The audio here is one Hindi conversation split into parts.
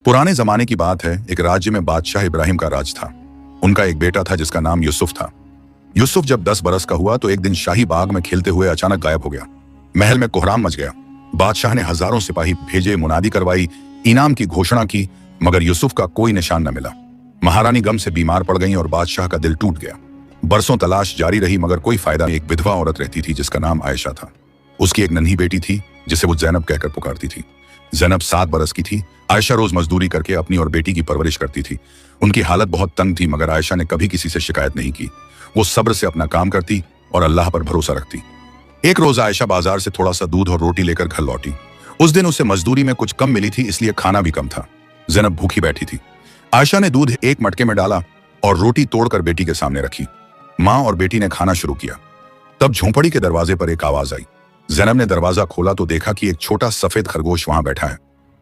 पुराने जमाने की बात है। एक राज्य में बादशाह इब्राहिम का राज था। उनका एक बेटा था जिसका नाम यूसुफ था। यूसुफ जब 10 बरस का हुआ तो एक दिन शाही बाग में खेलते हुए अचानक गायब हो गया। महल में कोहराम मच गया। बादशाह ने हजारों सिपाही भेजे, मुनादी करवाई, इनाम की घोषणा की, मगर यूसुफ का कोई निशान न मिला। महारानी गम से बीमार पड़ गई और बादशाह का दिल टूट गया। बरसों तलाश जारी रही मगर कोई फायदा नहीं। एक विधवा औरत रहती थी जिसका नाम आयशा था। उसकी एक नन्ही बेटी थी जिसे वो जैनब कहकर पुकारती थी। जैनब 7 बरस की थी। आयशा रोज मजदूरी करके अपनी और बेटी की परवरिश करती थी। उनकी हालत बहुत तंग थी मगर आयशा ने कभी किसी से शिकायत नहीं की। वो सब्र से अपना काम करती और अल्लाह पर भरोसा रखती। एक रोज आयशा बाजार से थोड़ा सा दूध और रोटी लेकर घर लौटी। उस दिन उसे मजदूरी में कुछ कम मिली थी, इसलिए खाना भी कम था। जैनब भूखी बैठी थी। आयशा ने दूध एक मटके में डाला और रोटी तोड़कर बेटी के सामने रखी। माँ और बेटी ने खाना शुरू किया। तब झोंपड़ी के दरवाजे पर एक आवाज आई। जैनब ने दरवाजा खोला तो देखा कि एक छोटा सफेद खरगोश वहां बैठा है।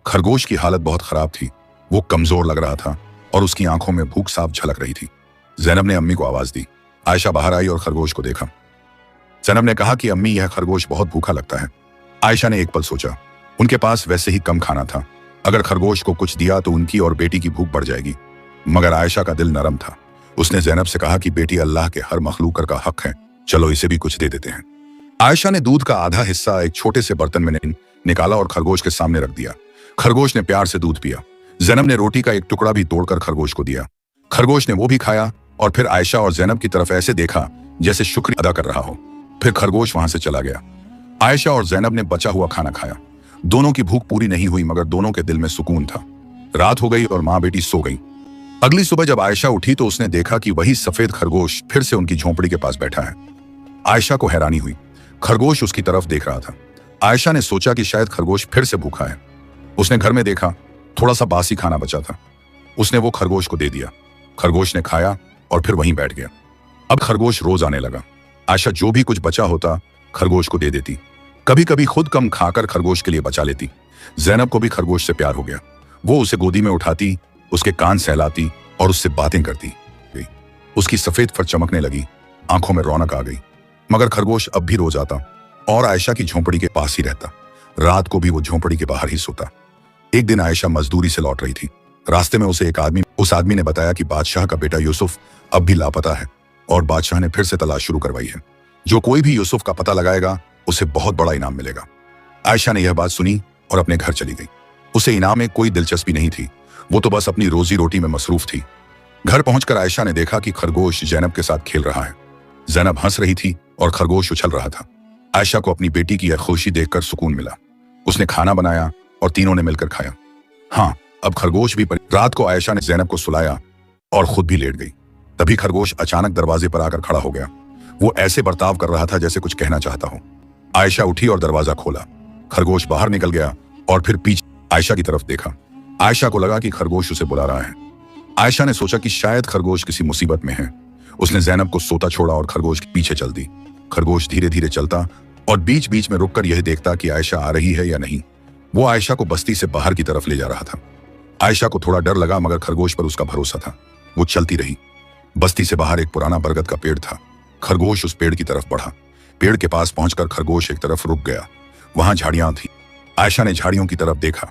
खरगोश की हालत बहुत खराब थी। वो कमजोर लग रहा था और उसकी आंखों में भूख साफ झलक रही थी। जैनब ने अम्मी को आवाज दी। आयशा बाहर आई और खरगोश को देखा। जैनब ने कहा कि अम्मी, यह खरगोश बहुत भूखा लगता है। आयशा ने एक पल सोचा। उनके पास वैसे ही कम खाना था। अगर खरगोश को कुछ दिया तो उनकी और बेटी की भूख बढ़ जाएगी। मगर आयशा का दिल नरम था। उसने जैनब से कहा कि बेटी, अल्लाह के हर मखलूक का हक है, चलो इसे भी कुछ दे देते हैं। आयशा ने दूध का आधा हिस्सा एक छोटे से बर्तन में निकाला और खरगोश के सामने रख दिया। खरगोश ने प्यार से दूध पिया। जैनब ने रोटी का एक टुकड़ा भी तोड़कर खरगोश को दिया। खरगोश ने वो भी खाया और फिर आयशा और जैनब की तरफ ऐसे देखा जैसे शुक्र अदा कर रहा हो। फिर खरगोश वहां से चला गया। आयशा और जैनब ने बचा हुआ खाना खाया। दोनों की भूख पूरी नहीं हुई मगर दोनों के दिल में सुकून था। रात हो गई और माँ बेटी सो गई। अगली सुबह जब आयशा उठी तो उसने देखा कि वही सफेद खरगोश फिर से उनकी झोंपड़ी के पास बैठा है। आयशा को हैरानी हुई। खरगोश उसकी तरफ देख रहा था। आयशा ने सोचा कि शायद खरगोश फिर से भूखा है। उसने घर में देखा, थोड़ा सा बासी खाना बचा था। उसने वो खरगोश को दे दिया। खरगोश ने खाया और फिर वहीं बैठ गया। अब खरगोश रोज आने लगा। आयशा जो भी कुछ बचा होता खरगोश को दे देती। कभी कभी खुद कम खाकर खरगोश के लिए बचा लेती। जैनब को भी खरगोश से प्यार हो गया। वो उसे गोदी में उठाती, उसके कान सहलाती और उससे बातें करती गई। उसकी सफेद फर चमकने लगी, आंखों में रौनक आ गई। मगर खरगोश अब भी रोज आता और आयशा की झोंपड़ी के पास ही रहता। रात को भी वो झोंपड़ी के बाहर ही सोता। एक दिन आयशा मजदूरी से लौट रही थी। रास्ते में उसे उस आदमी ने बताया कि बादशाह का बेटा यूसुफ अब भी लापता है और बादशाह ने फिर से तलाश शुरू करवाई है। जो कोई भी यूसुफ का पता लगाएगा उसे बहुत बड़ा इनाम मिलेगा। आयशा ने यह बात सुनी और अपने घर चली गई। उसे इनाम में कोई दिलचस्पी नहीं थी। वो तो बस अपनी रोजी रोटी में मसरूफ थी। घर पहुंचकर आयशा ने देखा कि खरगोश जैनब के साथ खेल रहा है। जैनब हंस रही थी और खरगोश उछल रहा था। आयशा को अपनी बेटी की यह खुशी देखकर सुकून मिला। उसने खाना बनाया और तीनों ने मिलकर खाया। हाँ, अब खरगोश भी रात को आयशा ने जैनब को सुलाया और खुद भी लेट गई। तभी खरगोश अचानक दरवाजे पर आकर खड़ा हो गया। वो ऐसे बर्ताव कर रहा था जैसे कुछ कहना चाहता हो। आयशा उठी और दरवाजा खोला। खरगोश बाहर निकल गया और फिर पीछे आयशा की तरफ देखा। आयशा को लगा कि खरगोश उसे बुला रहा है। आयशा ने सोचा कि शायद खरगोश किसी मुसीबत में है। उसने जैनब को सोता छोड़ा और खरगोश के पीछे चल दी। खरगोश धीरे धीरे चलता और बीच बीच में रुककर यह देखता कि आयशा आ रही है या नहीं। वो आयशा को बस्ती से बाहर की तरफ ले जा रहा था। आयशा को थोड़ा डर लगा मगर खरगोश पर उसका भरोसा था। वो चलती रही। बस्ती से बाहर एक पुराना बरगद का पेड़ था। खरगोश उस पेड़ की तरफ बढ़ा। पेड़ के पास पहुंचकर खरगोश एक तरफ रुक गया। वहां झाड़ियां थी। आयशा ने झाड़ियों की तरफ देखा।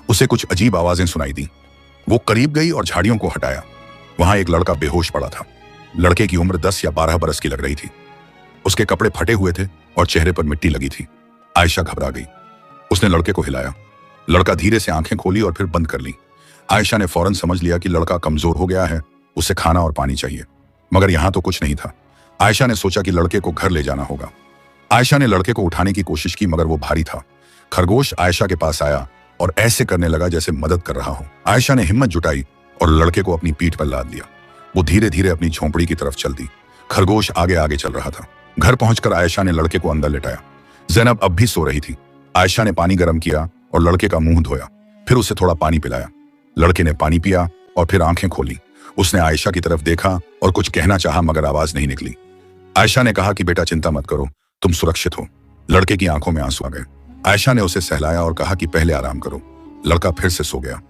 उसे कुछ अजीब आवाजें सुनाई दी। वो करीब गई और झाड़ियों को हटाया। वहां एक लड़का बेहोश पड़ा था। लड़के की उम्र 10 या 12 बरस की लग रही थी। उसके कपड़े फटे हुए थे और चेहरे पर मिट्टी लगी थी। आयशा घबरा गई। उसने लड़के को हिलाया। लड़का धीरे से आंखें खोली और फिर बंद कर ली। आयशा ने फौरन समझ लिया कि लड़का कमजोर हो गया है। उसे खाना और पानी चाहिए। मगर यहां तो कुछ नहीं था। आयशा ने सोचा कि लड़के को घर ले जाना होगा। आयशा ने लड़के को उठाने की कोशिश की मगर वो भारी था। खरगोश आयशा के पास आया और ऐसे करने लगा जैसे मदद कर रहा हो। आयशा ने हिम्मत जुटाई और लड़के को अपनी पीठ पर लाद लिया। वो धीरे धीरे अपनी झोंपड़ी की तरफ चल दी। खरगोश आगे आगे चल रहा था। घर पहुंचकर आयशा ने लड़के को अंदर लेटाया। जैनब अब भी सो रही थी। आयशा ने पानी गर्म किया और लड़के का मुंह धोया। फिर उसे थोड़ा पानी पिलाया। लड़के ने पानी पिया और फिर आंखें खोली। उसने आयशा की तरफ देखा और कुछ कहना चाहा मगर आवाज नहीं निकली। आयशा ने कहा कि बेटा, चिंता मत करो, तुम सुरक्षित हो। लड़के की आंखों में आंसू आ गए। आयशा ने उसे सहलाया और कहा कि पहले आराम करो। लड़का फिर से सो गया।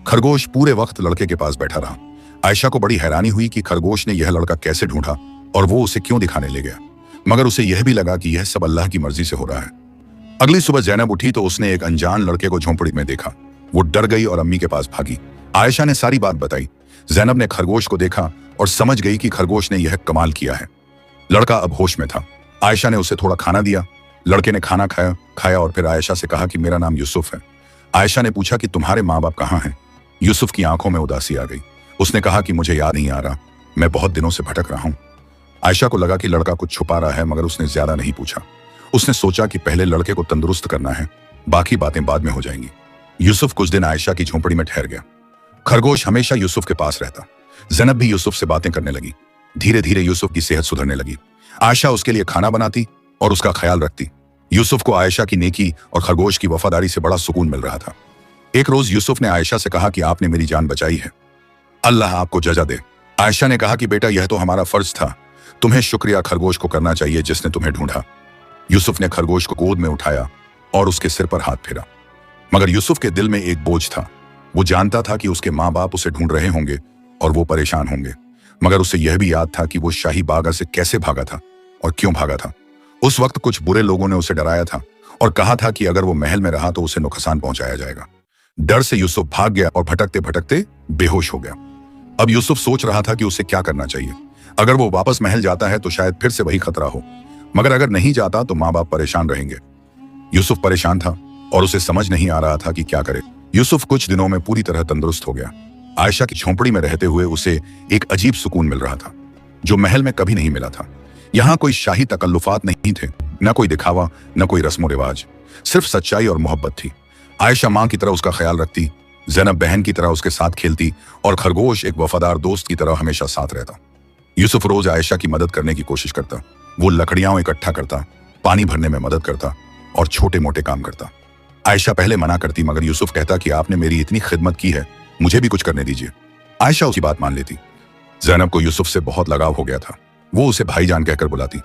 खरगोश पूरे वक्त लड़के के पास बैठा रहा। आयशा को बड़ी हैरानी हुई कि खरगोश ने यह लड़का कैसे ढूंढा और वो उसे क्यों दिखाने ले गया। मगर उसे यह भी लगा कि यह सब अल्लाह की मर्जी से हो रहा है। अगली सुबह जैनब उठी तो उसने एक अनजान लड़के को झोंपड़ी में देखा। वो डर गई और अम्मी के पास भागी। आयशा ने सारी बात बताई। जैनब ने खरगोश को देखा और समझ गई कि खरगोश ने यह कमाल किया है। लड़का अब होश में था। आयशा ने उसे थोड़ा खाना दिया। लड़के ने खाना खाया और फिर आयशा से कहा कि मेरा नाम यूसुफ है। आयशा ने पूछा कि तुम्हारे माँ बाप कहाँ हैं? यूसुफ की आंखों में उदासी आ गई। उसने कहा कि मुझे याद नहीं आ रहा, मैं बहुत दिनों से भटक रहा हूं। आयशा को लगा कि लड़का कुछ छुपा रहा है, मगर उसने ज्यादा नहीं पूछा। उसने सोचा कि पहले लड़के को तंदुरुस्त करना है, बाकी बातें बाद में हो जाएंगी। यूसुफ कुछ दिन आयशा की झोंपड़ी में ठहर गया। खरगोश हमेशा यूसुफ के पास रहता। जैनब भी यूसुफ से बातें करने लगी। धीरे धीरे यूसुफ की सेहत सुधरने लगी। आयशा उसके लिए खाना बनाती और उसका ख्याल रखती। यूसुफ को आयशा की नेकी और खरगोश की वफादारी से बड़ा सुकून मिल रहा था। एक रोज यूसुफ ने आयशा से कहा कि आपने मेरी जान बचाई है, अल्लाह आपको जजा दे। आयशा ने कहा कि बेटा यह तो हमारा फर्ज था, तुम्हें शुक्रिया खरगोश को करना चाहिए जिसने तुम्हें ढूंढा। यूसुफ ने खरगोश को गोद में उठाया और उसके सिर पर हाथ फेरा। मगर यूसुफ के दिल में एक बोझ था। वो जानता था कि उसके माँ बाप उसे ढूंढ रहे होंगे और वो परेशान होंगे, मगर उसे यह भी याद था कि वो शाही बागा से कैसे भागा था और क्यों भागा था। उस वक्त कुछ बुरे लोगों ने उसे डराया था और कहा था कि अगर वो महल में रहा तो उसे नुकसान पहुंचाया जाएगा। डर से यूसुफ भाग गया और भटकते भटकते बेहोश हो गया। अब यूसुफ सोच रहा था कि उसे क्या करना चाहिए। अगर वो वापस महल जाता है तो शायद फिर से वही खतरा हो, मगर अगर नहीं जाता तो माँ बाप परेशान रहेंगे। यूसुफ परेशान था और उसे समझ नहीं आ रहा था कि क्या करे। यूसुफ कुछ दिनों में पूरी तरह तंदुरुस्त हो गया। आयशा की झोंपड़ी में रहते हुए उसे एक अजीब सुकून मिल रहा था, जो महल में कभी नहीं मिला था। यहाँ कोई शाही तकल्लुफात नहीं थे, न कोई दिखावा, न कोई रस्म रिवाज, सिर्फ सच्चाई और मोहब्बत थी। आयशा माँ की तरह उसका ख्याल रखती, जैनब बहन की तरह उसके साथ खेलती और खरगोश एक वफादार दोस्त की तरह हमेशा साथ रहता। यूसुफ रोज आयशा की मदद करने की कोशिश करता। वो लकड़ियां इकट्ठा करता, पानी भरने में मदद करता और छोटे मोटे काम करता। आयशा पहले मना करती, मगर यूसुफ कहता कि आपने मेरी इतनी खिदमत की है, मुझे भी कुछ करने दीजिए। आयशा उसकी बात मान लेती। जैनब को यूसुफ से बहुत लगाव हो गया था। वो उसे भाईजान कहकर बुलाती।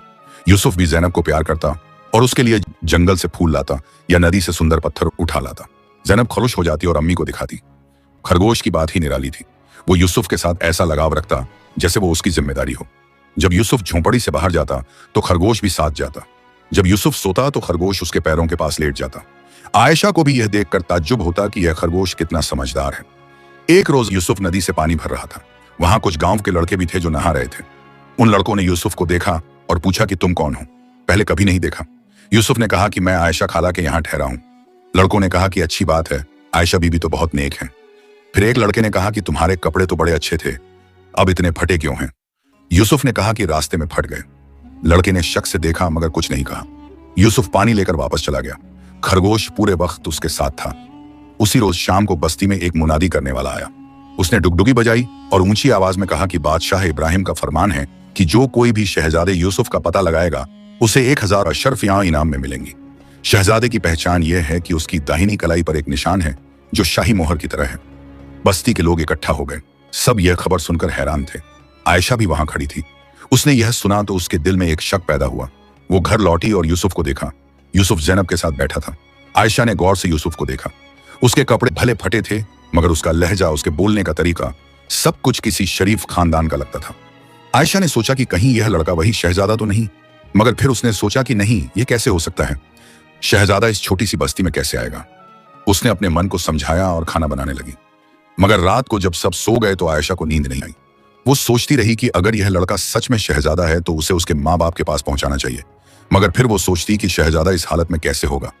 यूसुफ भी जैनब को प्यार करता और उसके लिए जंगल से फूल लाता या नदी से सुंदर पत्थर उठा लाता। जैनब खुश हो जाती और अम्मी को दिखाती। खरगोश की बात ही निराली थी। वो यूसुफ के साथ ऐसा लगाव रखता जैसे वो उसकी जिम्मेदारी हो। जब यूसुफ झोंपड़ी से बाहर जाता तो खरगोश भी साथ जाता। जब यूसुफ सोता तो खरगोश उसके पैरों के पास लेट जाता। आयशा को भी यह देखकर ताज्जुब होता कि यह खरगोश कितना समझदार है। एक रोज यूसुफ नदी से पानी भर रहा था। वहां कुछ गांव के लड़के भी थे जो नहा रहे थे। उन लड़कों ने यूसुफ को देखा और पूछा कि तुम कौन हो? पहले कभी नहीं देखा। यूसुफ ने कहा कि मैं आयशा खाला के यहाँ ठहरा हूं। लड़कों ने कहा कि अच्छी बात है, आयशा बीबी तो बहुत नेक है। फिर एक लड़के ने कहा कि तुम्हारे कपड़े तो बड़े अच्छे थे, अब इतने फटे क्यों हैं? यूसुफ ने कहा कि रास्ते में फट गए। लड़के ने शक से देखा मगर कुछ नहीं कहा। यूसुफ पानी लेकर वापस चला गया। खरगोश पूरे वक्त उसके साथ था। उसी रोज शाम को बस्ती में एक मुनादी करने वाला आया। उसने डुगडुगी बजाई और ऊंची आवाज में कहा कि बादशाह इब्राहिम का फरमान है कि जो कोई भी शहजादे यूसुफ का पता लगाएगा उसे 1000 अशरफियां इनाम में मिलेंगी। शहजादे की पहचान यह है कि उसकी दाहिनी कलाई पर एक निशान है जो शाही मोहर की तरह है। बस्ती के लोग इकट्ठा हो गए। सब यह खबर सुनकर हैरान थे। आयशा भी वहां खड़ी थी। उसने यह सुना तो उसके दिल में एक शक पैदा हुआ। वो घर लौटी और यूसुफ को देखा। यूसुफ जैनब के साथ बैठा था। आयशा ने गौर से यूसुफ को देखा। उसके कपड़े भले फटे थे, मगर उसका लहजा, उसके बोलने का तरीका, सब कुछ किसी शरीफ खानदान का लगता था। आयशा ने सोचा कि कहीं यह लड़का वही शहजादा तो नहीं, मगर फिर उसने सोचा कि नहीं, ये कैसे हो सकता है? शहजादा इस छोटी सी बस्ती में कैसे आएगा? उसने अपने मन को समझाया और खाना बनाने लगी। मगर रात को जब सब सो गए तो आयशा को नींद नहीं आई। वो सोचती रही कि अगर यह लड़का सच में शहजादा है तो उसे उसके माँ बाप के पास पहुंचाना चाहिए। मगर फिर वो सोचती कि शहजादा इस हालत में कैसे होगा,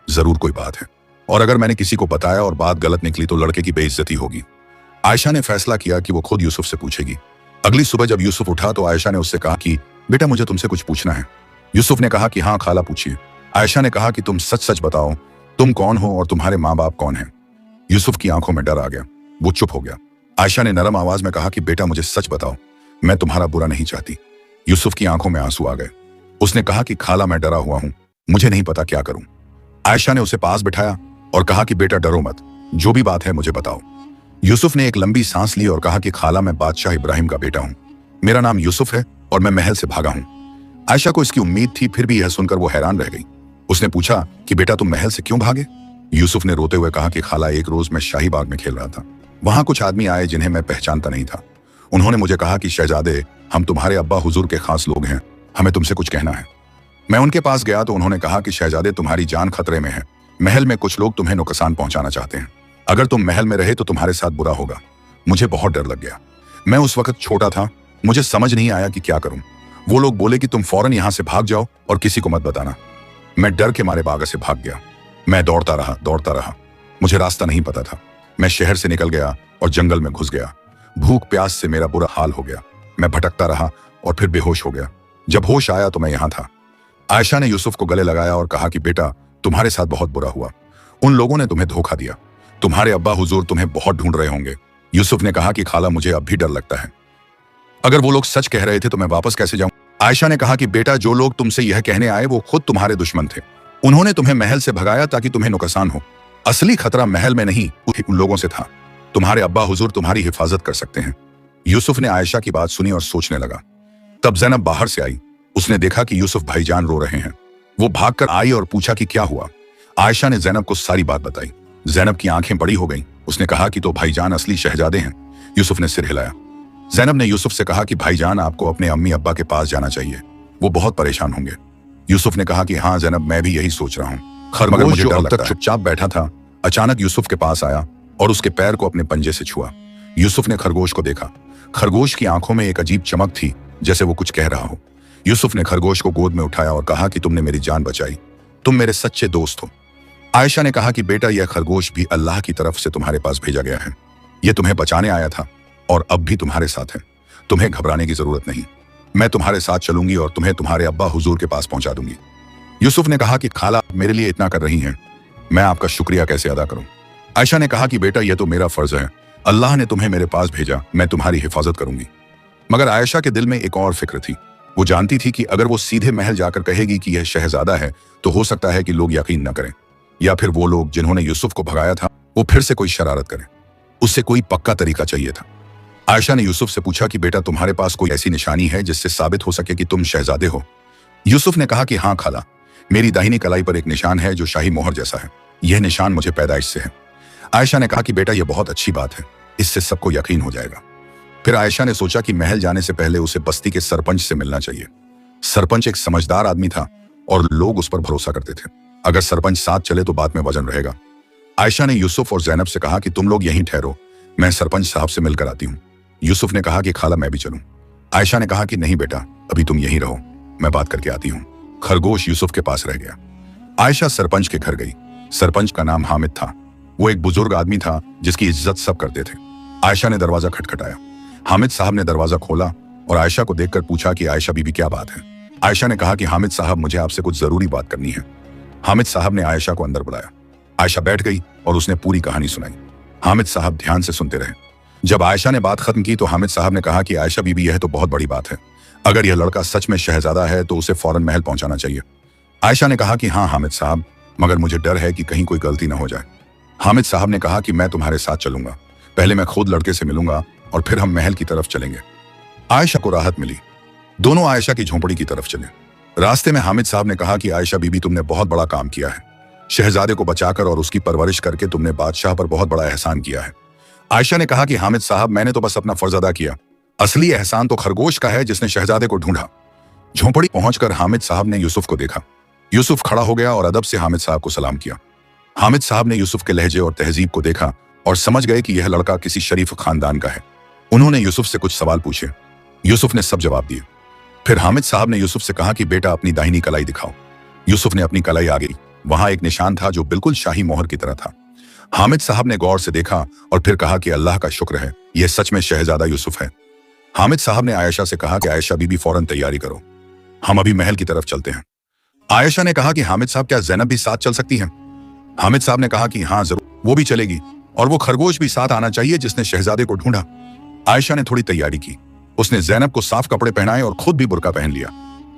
जरूर कोई बात है, और अगर मैंने किसी को बताया और बात गलत निकली तो लड़के की बेइज्जती होगी। आयशा ने फैसला किया कि वो खुद यूसुफ से पूछेगी। अगली सुबह जब यूसुफ उठा तो आयशा ने उससे कहा कि बेटा मुझे तुमसे कुछ पूछना है। यूसुफ ने कहा कि हाँ खाला पूछिए। आयशा ने कहा कि तुम सच सच बताओ, तुम कौन हो और तुम्हारे माँ बाप कौन हैं? यूसुफ की आंखों में डर आ गया। वो चुप हो गया। आयशा ने नरम आवाज में कहा कि बेटा मुझे सच बताओ, मैं तुम्हारा बुरा नहीं चाहती। यूसुफ की आंखों में आंसू आ गए। उसने कहा कि खाला मैं डरा हुआ हूं, मुझे नहीं पता क्या करूं। आयशा ने उसे पास बिठाया और कहा कि बेटा डरो मत, जो भी बात है मुझे बताओ। यूसुफ ने एक लंबी सांस ली और कहा कि खाला मैं बादशाह इब्राहिम का बेटा हूं, मेरा नाम यूसुफ है और मैं महल से भागा हूं। आयशा को इसकी उम्मीद थी, फिर भी यह सुनकर वो हैरान रह गई। उसने पूछा कि बेटा तुम महल से क्यों भागे? यूसुफ ने रोते हुए कहा कि खाला एक रोज मैं शाही बाग में खेल रहा था। वहां कुछ आदमी आए जिन्हें मैं पहचानता नहीं था। उन्होंने मुझे कहा कि शहजादे, हम तुम्हारे अब्बा हुजूर के खास लोग हैं, हमें तुमसे कुछ कहना है। मैं उनके पास गया तो उन्होंने कहा कि शहजादे तुम्हारी जान खतरे में है, महल में कुछ लोग तुम्हें नुकसान पहुंचाना चाहते हैं। अगर तुम महल में रहे तो तुम्हारे साथ बुरा होगा। मुझे बहुत डर लग गया। मैं उस वक्त छोटा था, मुझे समझ नहीं आया कि क्या करूं। वो लोग बोले कि तुम फौरन यहां से भाग जाओ और किसी को मत बताना। मैं डर के मारे बागा से भाग गया। मैं दौड़ता रहा। मुझे रास्ता नहीं पता था। मैं शहर से निकल गया और जंगल में घुस गया। भूख प्यास से मेरा बुरा हाल हो गया। मैं भटकता रहा और फिर बेहोश हो गया। जब होश आया तो मैं यहां था। आयशा ने यूसुफ को गले लगाया और कहा कि बेटा, तुम्हारे साथ बहुत बुरा हुआ। उन लोगों ने तुम्हें धोखा दिया। तुम्हारे अब्बा हुजूर तुम्हें बहुत ढूंढ रहे होंगे। यूसुफ ने कहा कि खाला, मुझे अब भी डर लगता है। अगर वो लोग सच कह रहे थे तो मैं वापस कैसे जाऊं? आयशा ने कहा कि बेटा, जो लोग तुमसे यह कहने आए वो खुद तुम्हारे दुश्मन थे। उन्होंने तुम्हें महल से भगाया ताकि तुम्हें नुकसान हो। असली खतरा महल में नहीं, उन लोगों से था। तुम्हारे अब्बा हुजूर तुम्हारी हिफाजत कर सकते हैं। यूसुफ ने आयशा की बात सुनी और सोचने लगा। तब ज़ैनब बाहर से आई। उसने देखा कि यूसुफ भाईजान रो रहे हैं। वो भागकर आई और पूछा कि क्या हुआ। आयशा ने ज़ैनब को सारी बात बताई। ज़ैनब की आंखें बड़ी हो गईं। उसने कहा कि तो भाईजान असली शहजादे हैं। यूसुफ ने सिर हिलाया। ज़ैनब ने यूसुफ से कहा कि भाईजान, आपको अपने अम्मी अब्बा के पास जाना चाहिए, वो बहुत परेशान होंगे। यूसुफ ने कहा कि हाँ ज़ैनब, मैं भी यही सोच रहा हूँ। खरगोश जो अब तक चुपचाप बैठा था, अचानक यूसुफ के पास आया और उसके पैर को अपने पंजे से छुआ। यूसुफ ने खरगोश को देखा। खरगोश की आंखों में एक अजीब चमक थी, जैसे वो कुछ कह रहा हो। यूसुफ ने खरगोश को गोद में उठाया और कहा कि तुमने मेरी जान बचाई, तुम मेरे सच्चे दोस्त हो। आयशा ने कहा कि बेटा, यह खरगोश भी अल्लाह की तरफ से तुम्हारे पास भेजा गया है। यह तुम्हें बचाने आया था और अब भी तुम्हारे साथ है। तुम्हें घबराने की जरूरत नहीं। मैं तुम्हारे साथ चलूंगी और तुम्हें तुम्हारे अब्बा हुजूर के पास पहुंचा दूंगी। यूसुफ ने कहा कि खाला, मेरे लिए इतना कर रही हैं, मैं आपका शुक्रिया कैसे अदा करूं? आयशा ने कहा कि बेटा, यह तो मेरा फर्ज है। अल्लाह ने तुम्हें मेरे पास भेजा, मैं तुम्हारी हिफाजत करूंगी। मगर आयशा के दिल में एक और फिक्र थी। वो जानती थी कि अगर वो सीधे महल जाकर कहेगी कि यह शहजादा है तो हो सकता है कि लोग यकीन न करें, या फिर वो लोग जिन्होंने यूसुफ को भगाया था वो फिर से कोई शरारत करें। उससे कोई पक्का तरीका चाहिए था। आयशा ने यूसुफ से पूछा कि बेटा, तुम्हारे पास कोई ऐसी निशानी है जिससे साबित हो सके कि तुम शहजादे हो? यूसुफ ने कहा कि हाँ खाला, मेरी दाहिनी कलाई पर एक निशान है जो शाही मोहर जैसा है। यह निशान मुझे पैदाइश से है। आयशा ने कहा कि बेटा, यह बहुत अच्छी बात है, इससे सबको यकीन हो जाएगा। फिर आयशा ने सोचा कि महल जाने से पहले उसे बस्ती के सरपंच से मिलना चाहिए। सरपंच एक समझदार आदमी था और लोग उस पर भरोसा करते थे। अगर सरपंच साथ चले तो बात में वजन रहेगा। आयशा ने यूसुफ और ज़ैनब से कहा कि तुम लोग यहीं ठहरो, मैं सरपंच साहब से मिलकर आती हूँ। यूसुफ ने कहा कि खाला, मैं भी चलूं। आयशा ने कहा कि नहीं बेटा, अभी तुम यहीं रहो, मैं बात करके आती हूँ। खरगोश यूसुफ के पास रह गया। आयशा सरपंच के घर गई। सरपंच का नाम हामिद था। वो एक बुजुर्ग आदमी था जिसकी इज्जत सब करते थे। आयशा ने दरवाजा खटखटाया। हामिद साहब ने दरवाजा खोला और आयशा को देखकर पूछा कि आयशा बीबी, क्या बात है? आयशा ने कहा कि हामिद साहब, मुझे आपसे कुछ जरूरी बात करनी है। हामिद साहब ने आयशा को अंदर बुलाया। आयशा बैठ गई और उसने पूरी कहानी सुनाई। हामिद साहब ध्यान से सुनते रहे। जब आयशा ने बात खत्म की तो हामिद साहब ने कहा कि आयशा बीबी, यह तो बहुत बड़ी बात है। अगर यह लड़का सच में शहजादा है तो उसे फौरन महल पहुंचाना चाहिए। आयशा ने कहा कि हाँ हामिद साहब, मगर मुझे डर है कि कहीं कोई गलती न हो जाए। हामिद साहब ने कहा कि मैं तुम्हारे साथ चलूंगा। पहले मैं खुद लड़के से मिलूंगा और फिर हम महल की तरफ चलेंगे। आयशा को राहत मिली। दोनों आयशा की झोंपड़ी की तरफ चले। रास्ते में हामिद साहब ने कहा कि आयशा बीबी, तुमने बहुत बड़ा काम किया है। शहजादे को बचाकर और उसकी परवरिश करके तुमने बादशाह पर बहुत बड़ा एहसान किया है। आयशा ने कहा कि हामिद साहब, मैंने तो बस अपना फर्ज अदा किया। असली एहसान तो खरगोश का है जिसने शहजादे को ढूंढा। झोंपड़ी पहुंचकर हामिद साहब ने यूसुफ को देखा। यूसुफ खड़ा हो गया और अदब से हामिद साहब को सलाम किया। हामिद साहब ने यूसुफ के लहजे और तहजीब को देखा और समझ गए कि यह लड़का किसी शरीफ खानदान का है। उन्होंने यूसुफ से कुछ सवाल पूछे। यूसुफ ने सब जवाब दिए। फिर हामिद साहब ने यूसुफ से कहा कि बेटा, अपनी दाहिनी कलाई दिखाओ। यूसुफ ने अपनी कलाई आ गई। वहां एक निशान था जो बिल्कुल शाही मोहर की तरह था। हामिद साहब ने गौर से देखा और फिर कहा कि अल्लाह का शुक्र है, यह सच में शहजादा यूसुफ है। हामिद साहब ने आयशा से कहा कि आयशा बीबी, फौरन तैयारी करो, हम अभी महल की तरफ चलते हैं। आयशा ने कहा कि हामिद साहब, क्या ज़ैनब भी साथ चल सकती हैं? हामिद साहब ने कहा कि हाँ जरूर, वो भी चलेगी और वो खरगोश भी साथ आना चाहिए जिसने शहजादे को ढूंढा। आयशा ने थोड़ी तैयारी की। उसने ज़ैनब को साफ कपड़े पहनाए और खुद भी बुर्का पहन लिया।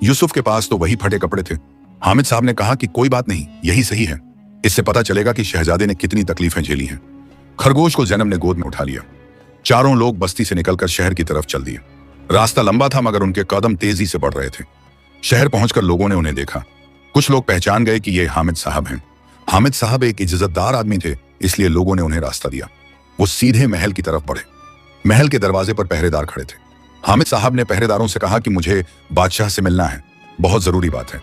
यूसुफ के पास तो वही फटे कपड़े थे। हामिद साहब ने कहा कि कोई बात नहीं, यही सही है, इससे पता चलेगा कि शहजादे ने कितनी तकलीफें झेली हैं। खरगोश को ज़ैनब ने गोद में उठा लिया। चारों लोग बस्ती से निकलकर शहर की तरफ चल दिए। रास्ता लंबा था मगर उनके कदम तेजी से बढ़ रहे थे। शहर पहुंचकर लोगों ने उन्हें देखा। कुछ लोग पहचान गए कि ये हामिद साहब हैं। हामिद साहब एक इज्जतदार आदमी थे, इसलिए लोगों ने उन्हें रास्ता दिया। वो सीधे महल की तरफ बढ़े। महल के दरवाजे पर पहरेदार खड़े थे। हामिद साहब ने पहरेदारों से कहा कि मुझे बादशाह से मिलना है, बहुत जरूरी बात है।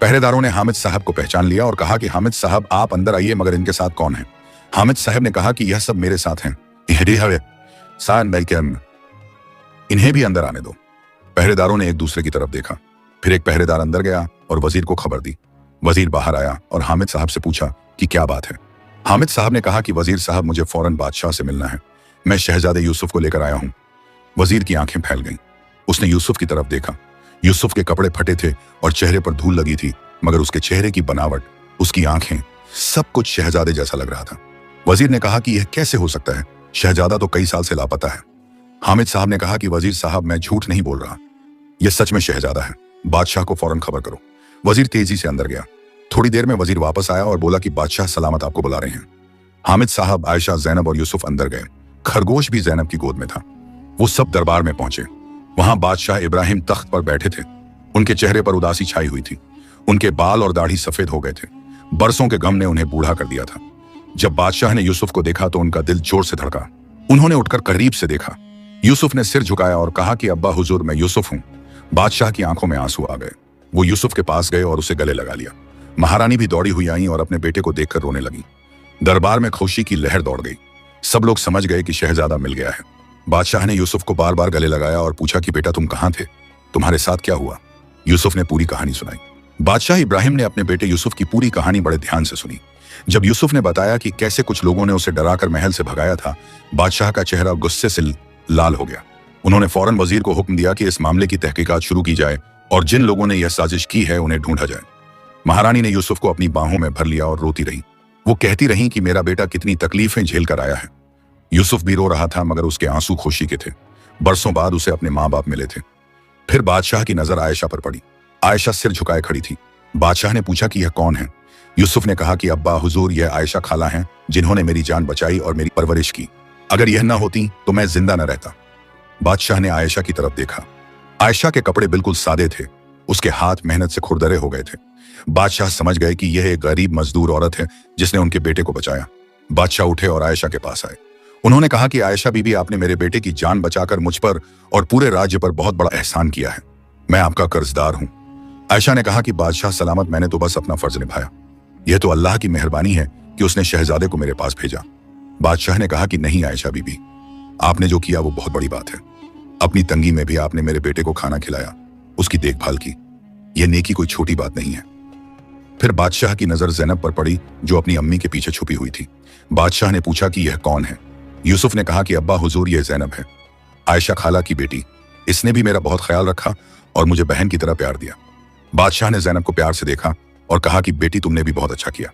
पहरेदारों ने हामिद साहब को पहचान लिया और कहा कि हामिद साहब, आप अंदर आइए, मगर इनके साथ कौन है? हामिद साहब ने कहा कि यह सब मेरे साथ हैं। इन्हें भी अंदर आने दो। पहरेदारों ने एक दूसरे की तरफ देखा। फिर एक पहरेदार अंदर गया और वजीर को खबर दी। वजीर बाहर आया और हामिद साहब से पूछा कि क्या बात है। हामिद साहब ने कहा कि वजीर साहब, मुझे फौरन बादशाह से मिलना है। मैं शहजादे यूसुफ को लेकर आया हूं। वजीर की आंखें फैल गईं। उसने यूसुफ की तरफ देखा। यूसुफ के कपड़े फटे थे और चेहरे पर धूल लगी थी, मगर उसके चेहरे की बनावट, उसकी आंखें, सब कुछ शहजादे जैसा लग रहा था। वजीर ने कहा कि यह कैसे हो सकता है? शहजादा तो कई साल से लापता है। हामिद साहब ने कहा कि वजीर साहब, मैं झूठ नहीं बोल रहा, यह सच में शहजादा है। बादशाह को फौरन खबर करो। वजीर तेजी से अंदर गया। थोड़ी देर में वजीर वापस आया और बोला कि बादशाह सलामत आपको बुला रहे हैं। हामिद साहब, आयशा, जैनब और यूसुफ अंदर गए। खरगोश भी जैनब की गोद में था। वो सब दरबार में पहुंचे। वहां बादशाह इब्राहिम तख्त पर बैठे थे। उनके चेहरे पर उदासी छाई हुई थी। उनके बाल और दाढ़ी सफेद हो गए थे। बरसों के गम ने उन्हें बूढ़ा कर दिया था। जब बादशाह ने यूसुफ को देखा तो उनका दिल जोर से धड़का। उन्होंने उठकर करीब से देखा। यूसुफ ने सिर झुकाया और कहा कि अब्बा हुजूर, मैं यूसुफ हूं। बादशाह की आंखों में आंसू आ गए। वो यूसुफ के पास गए और उसे गले लगा लिया। महारानी भी दौड़ी हुई आई और अपने बेटे को देखकर रोने लगी। दरबार में खुशी की लहर दौड़ गई। सब लोग समझ गए कि शहजादा मिल गया है। बादशाह ने यूसुफ को बार बार गले लगाया और पूछा कि बेटा, तुम कहां थे? तुम्हारे साथ क्या हुआ? यूसुफ ने पूरी कहानी सुनाई। बादशाह इब्राहिम ने अपने बेटे यूसुफ की पूरी कहानी बड़े ध्यान से सुनी। जब यूसुफ ने बताया कि कैसे कुछ लोगों ने उसे डराकर महल से भगाया था, बादशाह का चेहरा गुस्से से लाल हो गया। उन्होंने फौरन वजीर को हुक्म दिया कि इस मामले की तहकीकात शुरू की जाए और जिन लोगों ने यह साजिश की है उन्हें ढूंढा जाए। महारानी ने यूसुफ को अपनी बाहों में भर लिया और रोती रही। वो कहती रही कि मेरा बेटा कितनी तकलीफें झेल कर आया है। यूसुफ भी रो रहा था, मगर उसके आंसू खुशी के थे। बरसों बाद उसे अपने माँ बाप मिले थे। फिर बादशाह की नजर आयशा पर पड़ी। आयशा सिर झुकाए खड़ी थी। बादशाह ने पूछा कि यह कौन है? यूसुफ ने कहा कि अब्बा हुजूर, यह आयशा खाला हैं, जिन्होंने मेरी जान बचाई और मेरी परवरिश की। अगर यह न होती तो मैं जिंदा न रहता। बादशाह ने आयशा की तरफ देखा। आयशा के कपड़े बिल्कुल सादे थे। उसके हाथ मेहनत से खुरदरे हो गए थे। बादशाह समझ गए कि यह एक गरीब मजदूर औरत है जिसने उनके बेटे को बचाया। बादशाह उठे और आयशा के पास आए। उन्होंने कहा कि आयशा बीबी, आपने मेरे बेटे की जान बचाकर मुझ पर और पूरे राज्य पर बहुत बड़ा एहसान किया है। मैं आपका कर्जदार हूं। आयशा ने कहा कि बादशाह सलामत, मैंने तो बस अपना फर्ज निभाया। यह तो अल्लाह की मेहरबानी है कि उसने शहजादे को मेरे पास भेजा। बादशाह ने कहा कि नहीं आयशा बीबी, आपने जो किया वो बहुत बड़ी बात है। अपनी तंगी में भी आपने मेरे बेटे को खाना खिलाया, उसकी देखभाल की। यह नेकी कोई छोटी बात नहीं है। फिर बादशाह की नजर जैनब पर पड़ी, जो अपनी अम्मी के पीछे छुपी हुई थी। बादशाह ने पूछा कि यह कौन है? यूसुफ ने कहा कि अब्बा हुजूर, यह जैनब है, आयशा खाला की बेटी। इसने भी मेरा बहुत ख्याल रखा और मुझे बहन की तरह प्यार दिया। बादशाह ने जैनब को प्यार से देखा और कहा कि बेटी, तुमने भी बहुत अच्छा किया।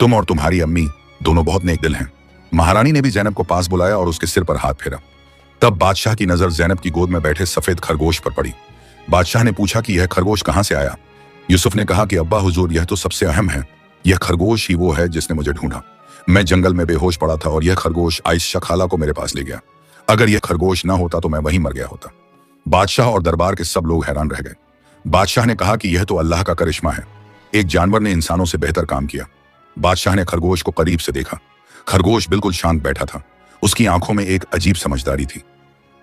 तुम और तुम्हारी अम्मी दोनों बहुत नेक दिल हैं। महारानी ने भी जैनब को पास बुलाया और उसके सिर पर हाथ फेरा। तब बादशाह की नजर जैनब की गोद में बैठे सफेद खरगोश पर पड़ी। बादशाह ने पूछा कि यह खरगोश कहां से आया? यूसुफ ने कहा कि अब्बा हुजूर, यह तो सबसे अहम है। यह खरगोश ही वो है जिसने मुझे ढूंढा। मैं जंगल में बेहोश पड़ा था और यह खरगोश आयशा खाला को मेरे पास ले गया। अगर यह खरगोश ना होता तो मैं वहीं मर गया होता। बादशाह और दरबार के सब लोग हैरान रह गए। बादशाह ने कहा कि यह तो अल्लाह का करिश्मा है। एक जानवर ने इंसानों से बेहतर काम किया। बादशाह ने खरगोश को करीब से देखा। खरगोश बिल्कुल शांत बैठा था। उसकी आंखों में एक अजीब समझदारी थी।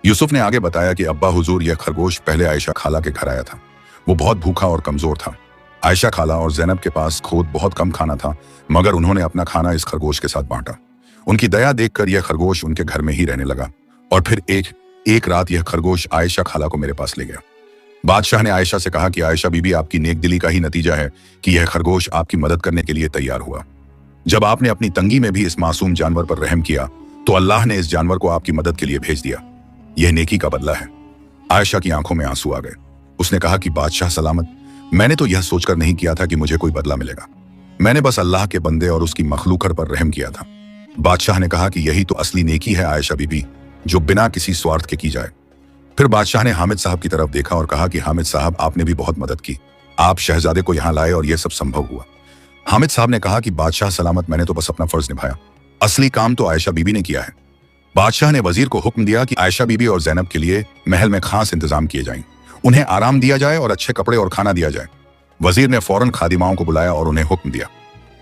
यूसुफ ने आगे बताया कि अब्बा हुजूर, यह खरगोश पहले आयशा खाला के घर आया था। वो बहुत भूखा और कमजोर था। आयशा खाला और जैनब के पास खुद बहुत कम खाना था, मगर उन्होंने अपना खाना इस खरगोश के साथ बांटा। उनकी दया देखकर यह खरगोश उनके घर में ही रहने लगा और फिर एक रात यह खरगोश आयशा खाला को मेरे पास ले गया। बादशाह ने आयशा से कहा कि आयशा बीबी, आपकी नेक दिली का ही नतीजा है कि यह खरगोश आपकी मदद करने के लिए तैयार हुआ। जब आपने अपनी तंगी में भी इस मासूम जानवर पर रहम किया तो अल्लाह ने इस जानवर को आपकी मदद के लिए भेज दिया। यह नेकी का बदला है। आयशा की आंखों में आंसू आ गए। उसने कहा कि बादशाह सलामत, मैंने तो यह सोचकर नहीं किया था कि मुझे कोई बदला मिलेगा। मैंने बस अल्लाह के बंदे और उसकी मखलूकत पर रहम किया था। बादशाह ने कहा कि यही तो असली नेकी है आयशा बीबी, जो बिना किसी स्वार्थ के की जाए। फिर बादशाह ने हामिद साहब की तरफ देखा और कहा कि हामिद साहब, आपने भी बहुत मदद की। आप शहजादे को यहाँ लाए और यह सब संभव हुआ। हामिद साहब ने कहा कि बादशाह सलामत, मैंने तो बस अपना फर्ज निभाया। असली काम तो आयशा बीबी ने किया है। बादशाह ने वजीर को हुक्म दिया कि आयशा बीबी और जैनब के लिए महल में खास इंतजाम किए जाएं। उन्हें आराम दिया जाए और अच्छे कपड़े और खाना दिया जाए। वजीर ने फौरन खादिमाओं को बुलाया और उन्हें हुक्म दिया।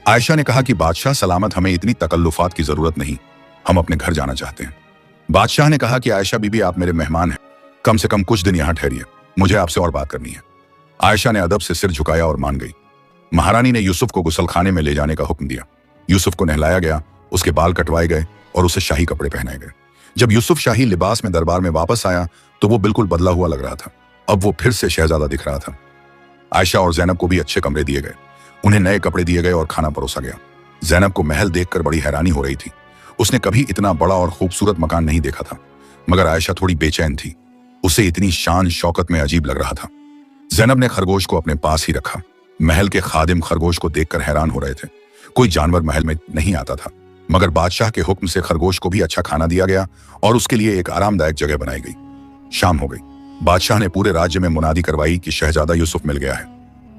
आयशा ने कहा कि बादशाह सलामत, हमें इतनी तकल्लुफात की जरूरत नहीं, हम अपने घर जाना चाहते हैं। बादशाह ने कहा कि आयशा बीबी, आप मेरे मेहमान हैं, कम से कम कुछ दिन यहाँ ठहरिए, मुझे आपसे और बात करनी है। आयशा ने अदब से सिर झुकाया और मान गई। महारानी ने यूसुफ को गुसलखाने में ले जाने का हुक्म दिया। यूसुफ को नहलाया गया उसके बाल कटवाए गए और उसे शाही कपड़े पहनाए गए। जब यूसुफ शाही लिबास में दरबार में वापस आया तो वो बिल्कुल बदला हुआ लग रहा था। अब वो फिर से शहजादा दिख रहा था। आयशा और जैनब को भी अच्छे कमरे दिए गए, उन्हें नए कपड़े दिए गए और खाना परोसा गया। जैनब को महल देखकर बड़ी हैरानी हो रही थी। उसने कभी इतना बड़ा और खूबसूरत मकान नहीं देखा था। मगर आयशा थोड़ी बेचैन थी, उसे इतनी शान शौकत में अजीब लग रहा था। जैनब ने खरगोश को अपने पास ही रखा। महल के खादिम खरगोश को देखकर हैरान हो रहे थे। कोई जानवर महल में नहीं आता था, मगर बादशाह के हुक्म से खरगोश को भी अच्छा खाना दिया गया और उसके लिए एक आरामदायक जगह बनाई गई। शाम हो गई। बादशाह ने पूरे राज्य में मुनादी करवाई कि शहजादा यूसुफ मिल गया है।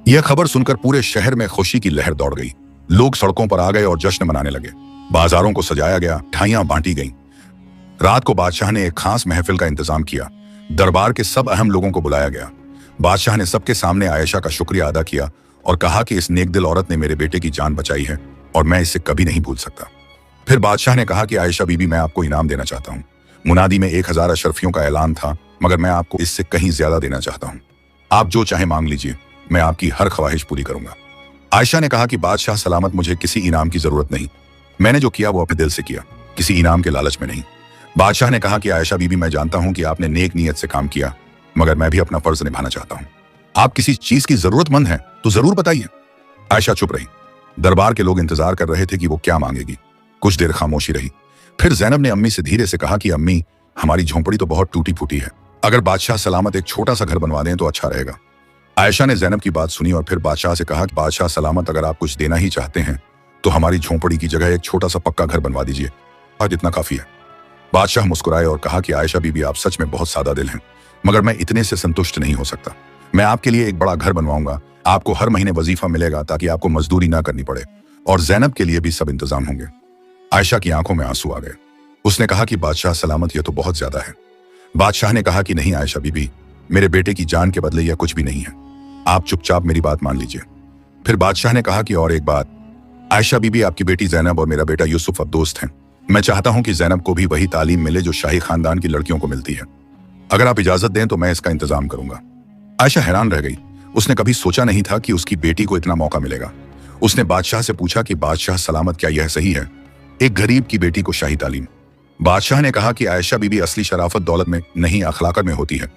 यह खबर सुनकर पूरे शहर में खुशी की लहर दौड़ गई। लोग सड़कों पर आ गए और जश्न मनाने लगे। बाजारों को सजाया गया, मिठाइयां बांटी गईं। रात को बादशाह ने एक खास महफिल का इंतजाम किया। दरबार के सब अहम लोगों को बुलाया गया। बादशाह ने सबके सामने आयशा का शुक्रिया अदा किया और कहा कि इस नेकदिल औरत ने मेरे बेटे की जान बचाई है और मैं इसे कभी नहीं भूल सकता। फिर बादशाह ने कहा कि आयशा बीबी, मैं आपको इनाम देना चाहता हूँ। मुनादी में 1000 अशरफियों का ऐलान था, मगर मैं आपको इससे कहीं ज्यादा देना चाहता हूँ। आप जो चाहे मांग लीजिए, मैं आपकी हर ख्वाहिश पूरी करूंगा। आयशा ने कहा कि बादशाह सलामत, मुझे किसी इनाम की जरूरत नहीं। मैंने जो किया वो अपने दिल से किया, किसी इनाम के लालच में नहीं। बादशाह ने कहा कि आयशा बीबी, मैं जानता हूं कि आपने नेक नीयत से काम किया, मगर मैं भी अपना फर्ज निभाना चाहता हूं। आप किसी चीज की जरूरतमंद हैं तो जरूर बताइए। आयशा चुप रही। दरबार के लोग इंतजार कर रहे थे कि वो क्या मांगेगी। कुछ देर खामोशी रही। फिर जैनब ने अम्मी से धीरे से कहा कि अम्मी, हमारी झोंपड़ी तो बहुत टूटी फूटी है, अगर बादशाह सलामत एक छोटा सा घर बनवा दें तो अच्छा रहेगा। आयशा ने जैनब की बात सुनी और फिर बादशाह से कहा कि बादशाह सलामत, अगर आप कुछ देना ही चाहते हैं तो हमारी झोंपड़ी की जगह एक छोटा सा पक्का घर बनवा दीजिए, आज इतना काफी है। बादशाह मुस्कुराए और कहा कि आयशा बीबी, आप सच में बहुत सादा दिल हैं, मगर मैं इतने से संतुष्ट नहीं हो सकता। मैं आपके लिए एक बड़ा घर बनवाऊंगा, आपको हर महीने वजीफा मिलेगा ताकि आपको मजदूरी ना करनी पड़े, और जैनब के लिए भी सब इंतजाम होंगे। आयशा की आंखों में आंसू आ गए। उसने कहा कि बादशाह सलामत, यह तो बहुत ज्यादा है। बादशाह ने कहा कि नहीं आयशा बीबी, मेरे बेटे की जान के बदले यह कुछ भी नहीं है, आप चुपचाप मेरी बात मान लीजिए। फिर बादशाह ने कहा कि और एक बात, आयशा बीबी, आपकी बेटी जैनब और मेरा बेटा यूसुफ अब दोस्त हैं। मैं चाहता हूं कि जैनब को भी वही तालीम मिले जो शाही खानदान की लड़कियों को मिलती है। अगर आप इजाजत दें तो मैं इसका इंतजाम करूंगा। आयशा हैरान रह गई। उसने कभी सोचा नहीं था कि उसकी बेटी को इतना मौका मिलेगा। उसने बादशाह से पूछा कि बादशाह सलामत, क्या यह सही है, एक गरीब की बेटी को शाही तालीम? बादशाह ने कहा कि आयशा बीबी, असली शराफत दौलत में नहीं अखलाकत में होती है।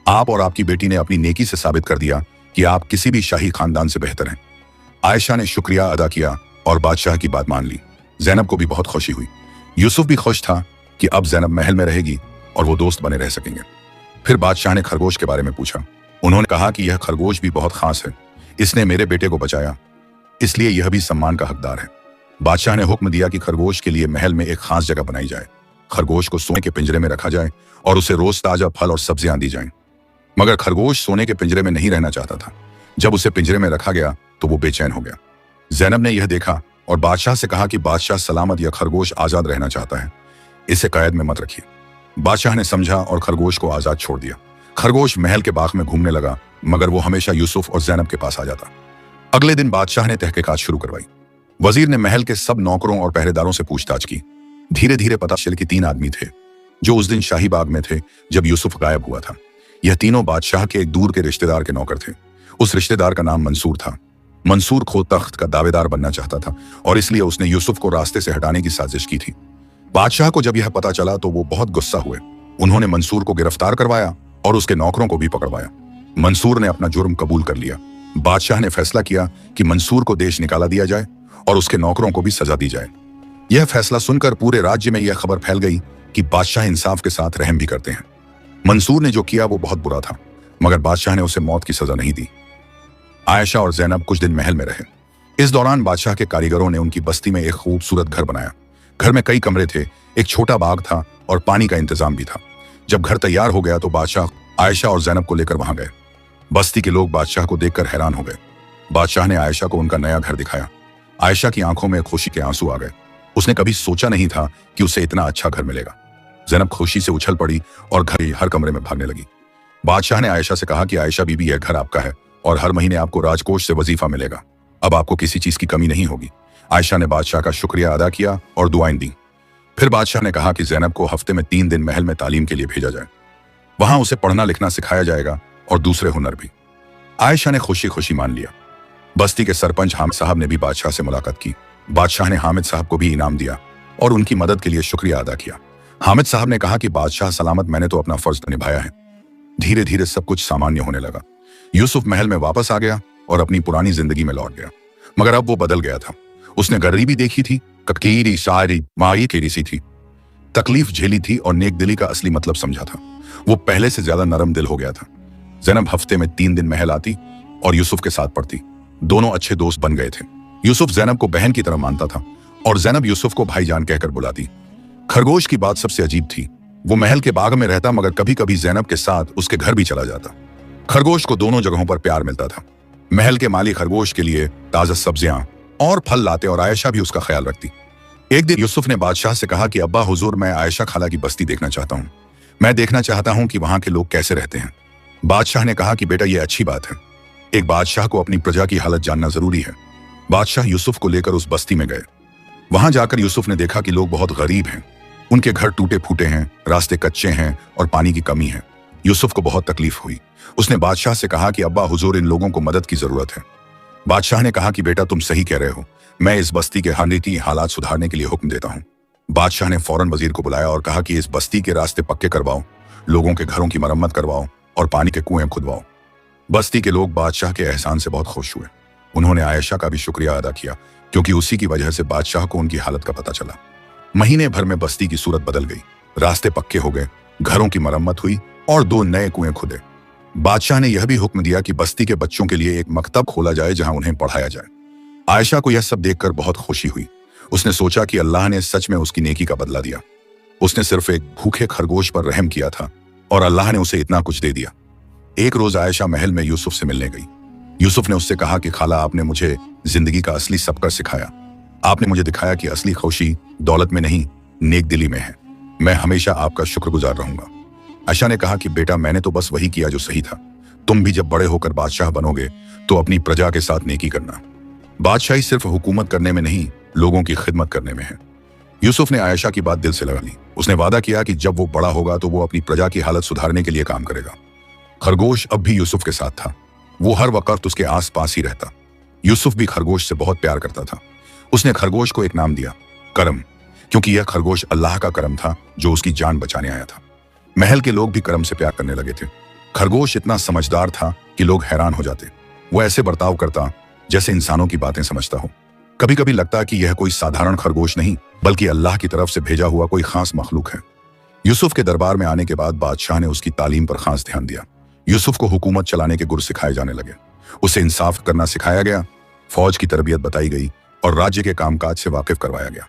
आप और आपकी बेटी ने अपनी नेकी से साबित कर दिया कि आप किसी भी शाही खानदान से बेहतर हैं। आयशा ने शुक्रिया अदा किया और बादशाह की बात मान ली। जैनब को भी बहुत खुशी हुई। यूसुफ भी खुश था कि अब जैनब महल में रहेगी और वो दोस्त बने रह सकेंगे। फिर बादशाह ने खरगोश के बारे में पूछा। उन्होंने कहा कि यह खरगोश भी बहुत खास है, इसने मेरे बेटे को बचाया, इसलिए यह भी सम्मान का हकदार है। बादशाह ने हुक्म दिया कि खरगोश के लिए महल में एक खास जगह बनाई जाए। खरगोश को सोने के पिंजरे में रखा जाए और उसे रोज ताजा फल और सब्जियां दी जाएं। मगर खरगोश सोने के पिंजरे में नहीं रहना चाहता था। जब उसे पिंजरे में रखा गया तो वो बेचैन हो गया। जैनब ने यह देखा और बादशाह से कहा कि बादशाह सलामत, यह खरगोश आजाद रहना चाहता है, इसे कैद में मत रखिए। बादशाह ने समझा और खरगोश को आजाद छोड़ दिया। खरगोश महल के बाग में घूमने लगा, मगर वो हमेशा यूसुफ और जैनब के पास आ जाता। अगले दिन बादशाह ने तहकीकात शुरू करवाई। वजीर ने महल के सब नौकरों और पहरेदारों से पूछताछ की। धीरे धीरे पता चला कि 3 आदमी थे जो उस दिन शाही बाग में थे जब यूसुफ गायब हुआ था। यह तीनों बादशाह के एक दूर के रिश्तेदार के नौकर थे। उस रिश्तेदार का नाम मंसूर था। मंसूर खो तख्त का दावेदार बनना चाहता था और इसलिए उसने यूसुफ को रास्ते से हटाने की साजिश की थी। बादशाह को जब यह पता चला तो वो बहुत गुस्सा हुए। उन्होंने मंसूर को गिरफ्तार करवाया और उसके नौकरों को भी पकड़वाया। मंसूर ने अपना जुर्म कबूल कर लिया। बादशाह ने फैसला किया कि मंसूर को देश निकाला दिया जाए और उसके नौकरों को भी सजा दी जाए। यह फैसला सुनकर पूरे राज्य में यह खबर फैल गई कि बादशाह इंसाफ के साथ रहम भी करते हैं। मंसूर ने जो किया वो बहुत बुरा था, मगर बादशाह ने उसे मौत की सजा नहीं दी। आयशा और जैनब कुछ दिन महल में रहे। इस दौरान बादशाह के कारीगरों ने उनकी बस्ती में एक खूबसूरत घर बनाया। घर में कई कमरे थे, एक छोटा बाग था और पानी का इंतजाम भी था। जब घर तैयार हो गया तो बादशाह आयशा और जैनब को लेकर वहां गए। बस्ती के लोग बादशाह को देखकर हैरान हो गए। बादशाह ने आयशा को उनका नया घर दिखाया। आयशा की आंखों में खुशी के आंसू आ गए। उसने कभी सोचा नहीं था कि उसे इतना अच्छा घर मिलेगा। जैनब खुशी से उछल पड़ी और घर हर कमरे में भागने लगी। बादशाह ने आयशा से कहा कि आयशा बीबी, यह घर आपका है और हर महीने आपको राजकोष से वजीफा मिलेगा। अब आपको किसी चीज की कमी नहीं होगी। आयशा ने बादशाह का शुक्रिया अदा किया और दुआएं दी। फिर बादशाह ने कहा कि जैनब को हफ्ते में 3 दिन महल में तालीम के लिए भेजा जाए। वहां उसे पढ़ना लिखना सिखाया जाएगा और दूसरे हुनर भी। आयशा ने खुशी खुशी मान लिया। बस्ती के सरपंच हामिद साहब ने भी बादशाह से मुलाकात की। बादशाह ने हामिद साहब को भी इनाम दिया। और उनकी मदद के लिए शुक्रिया अदा किया। हामिद साहब ने कहा कि बादशाह सलामत, मैंने तो अपना फर्ज निभाया है। धीरे धीरे सब कुछ सामान्य होने लगा। यूसुफ महल में वापस आ गया और अपनी पुरानी जिंदगी में लौट गया, मगर अब वो बदल गया था। उसने गरीबी देखी थी, ककीरी शायरी माई केरी सी थी, तकलीफ झेली थी और नेक दिली का असली मतलब समझा था। वो पहले से ज्यादा नरम दिल हो गया था। जैनब हफ्ते में 3 दिन महल आती और यूसुफ के साथ पढ़ती। दोनों अच्छे दोस्त बन गए थे। यूसुफ जैनब को बहन की तरह मानता था और जैनब यूसुफ को भाईजान कहकर बुलाती। खरगोश की बात सबसे अजीब थी। वो महल के बाग में रहता, मगर कभी कभी जैनब के साथ उसके घर भी चला जाता। खरगोश को दोनों जगहों पर प्यार मिलता था। महल के माली खरगोश के लिए ताजा सब्जियां और फल लाते और आयशा भी उसका ख्याल रखती। एक दिन यूसुफ ने बादशाह से कहा कि अब्बा हुजूर, मैं आयशा खाला की बस्ती देखना चाहता हूँ। मैं देखना चाहता हूँ कि वहां के लोग कैसे रहते हैं। बादशाह ने कहा कि बेटा, यह अच्छी बात है। एक बादशाह को अपनी प्रजा की हालत जानना जरूरी है। बादशाह यूसुफ को लेकर उस बस्ती में गए। वहां जाकर यूसुफ ने देखा कि लोग बहुत गरीब हैं। उनके घर टूटे फूटे हैं, रास्ते कच्चे हैं और पानी की कमी है। यूसुफ को बहुत तकलीफ हुई। उसने बादशाह से कहा कि अब्बा हुजूर, इन लोगों को मदद की जरूरत है। बादशाह ने कहा कि बेटा, तुम सही कह रहे हो। मैं इस बस्ती के हालाती हालात सुधारने के लिए हुक्म देता हूँ। बादशाह ने फौरन वजीर को बुलाया और कहा कि इस बस्ती के रास्ते पक्के करवाओ, लोगों के घरों की मरम्मत करवाओ और पानी के कुएं खुदवाओ। बस्ती के लोग बादशाह के एहसान से बहुत खुश हुए। उन्होंने आयशा का भी शुक्रिया अदा किया, क्योंकि उसी की वजह से बादशाह को उनकी हालत का पता चला। महीने भर में बस्ती की सूरत बदल गई। रास्ते पक्के हो गए, घरों की मरम्मत हुई और 2 नए कुएं खुदे। बादशाह ने यह भी हुक्म दिया कि बस्ती के बच्चों के लिए एक मकतब खोला जाए जहां उन्हें पढ़ाया जाए। आयशा को यह सब देखकर बहुत खुशी हुई। उसने सोचा कि अल्लाह ने सच में उसकी नेकी का बदला दिया। उसने सिर्फ एक भूखे खरगोश पर रहम किया था और अल्लाह ने उसे इतना कुछ दे दिया। एक रोज आयशा महल में यूसुफ से मिलने गई। यूसुफ ने उससे कहा कि खाला, आपने मुझे जिंदगी का असली सबक सिखाया। आपने मुझे दिखाया कि असली खुशी दौलत में नहीं, नेक दिली में है। मैं हमेशा आपका शुक्रगुजार रहूंगा। आयशा ने कहा कि बेटा, मैंने तो बस वही किया जो सही था। तुम भी जब बड़े होकर बादशाह बनोगे तो अपनी प्रजा के साथ नेकी करना। बादशाही सिर्फ हुकूमत करने में नहीं, लोगों की खिदमत करने में है। यूसुफ ने आयशा की बात दिल से लगा ली। उसने वादा किया कि जब वो बड़ा होगा तो वो अपनी प्रजा की हालत सुधारने के लिए काम करेगा। खरगोश अब भी यूसुफ के साथ था। वो हर वक्त उसके आस पास ही रहता। यूसुफ भी खरगोश से बहुत प्यार करता था। उसने खरगोश को एक नाम दिया, करम, क्योंकि यह खरगोश अल्लाह का करम था जो उसकी जान बचाने आया था। महल के लोग भी करम से प्यार करने लगे थे। खरगोश इतना समझदार था कि लोग हैरान हो जाते। वो ऐसे बर्ताव करता जैसे इंसानों की बातें समझता हो। कभी कभी लगता कि यह कोई साधारण खरगोश नहीं, बल्कि अल्लाह की तरफ से भेजा हुआ कोई खास मखलूक है। यूसुफ के दरबार में आने के बाद बादशाह ने उसकी तालीम पर खास ध्यान दिया। यूसुफ को हुकूमत चलाने के गुर सिखाए जाने लगे। उसे इंसाफ करना सिखाया गया, फौज की तरबियत बताई गई और राज्य के कामकाज से वाकिफ करवाया गया।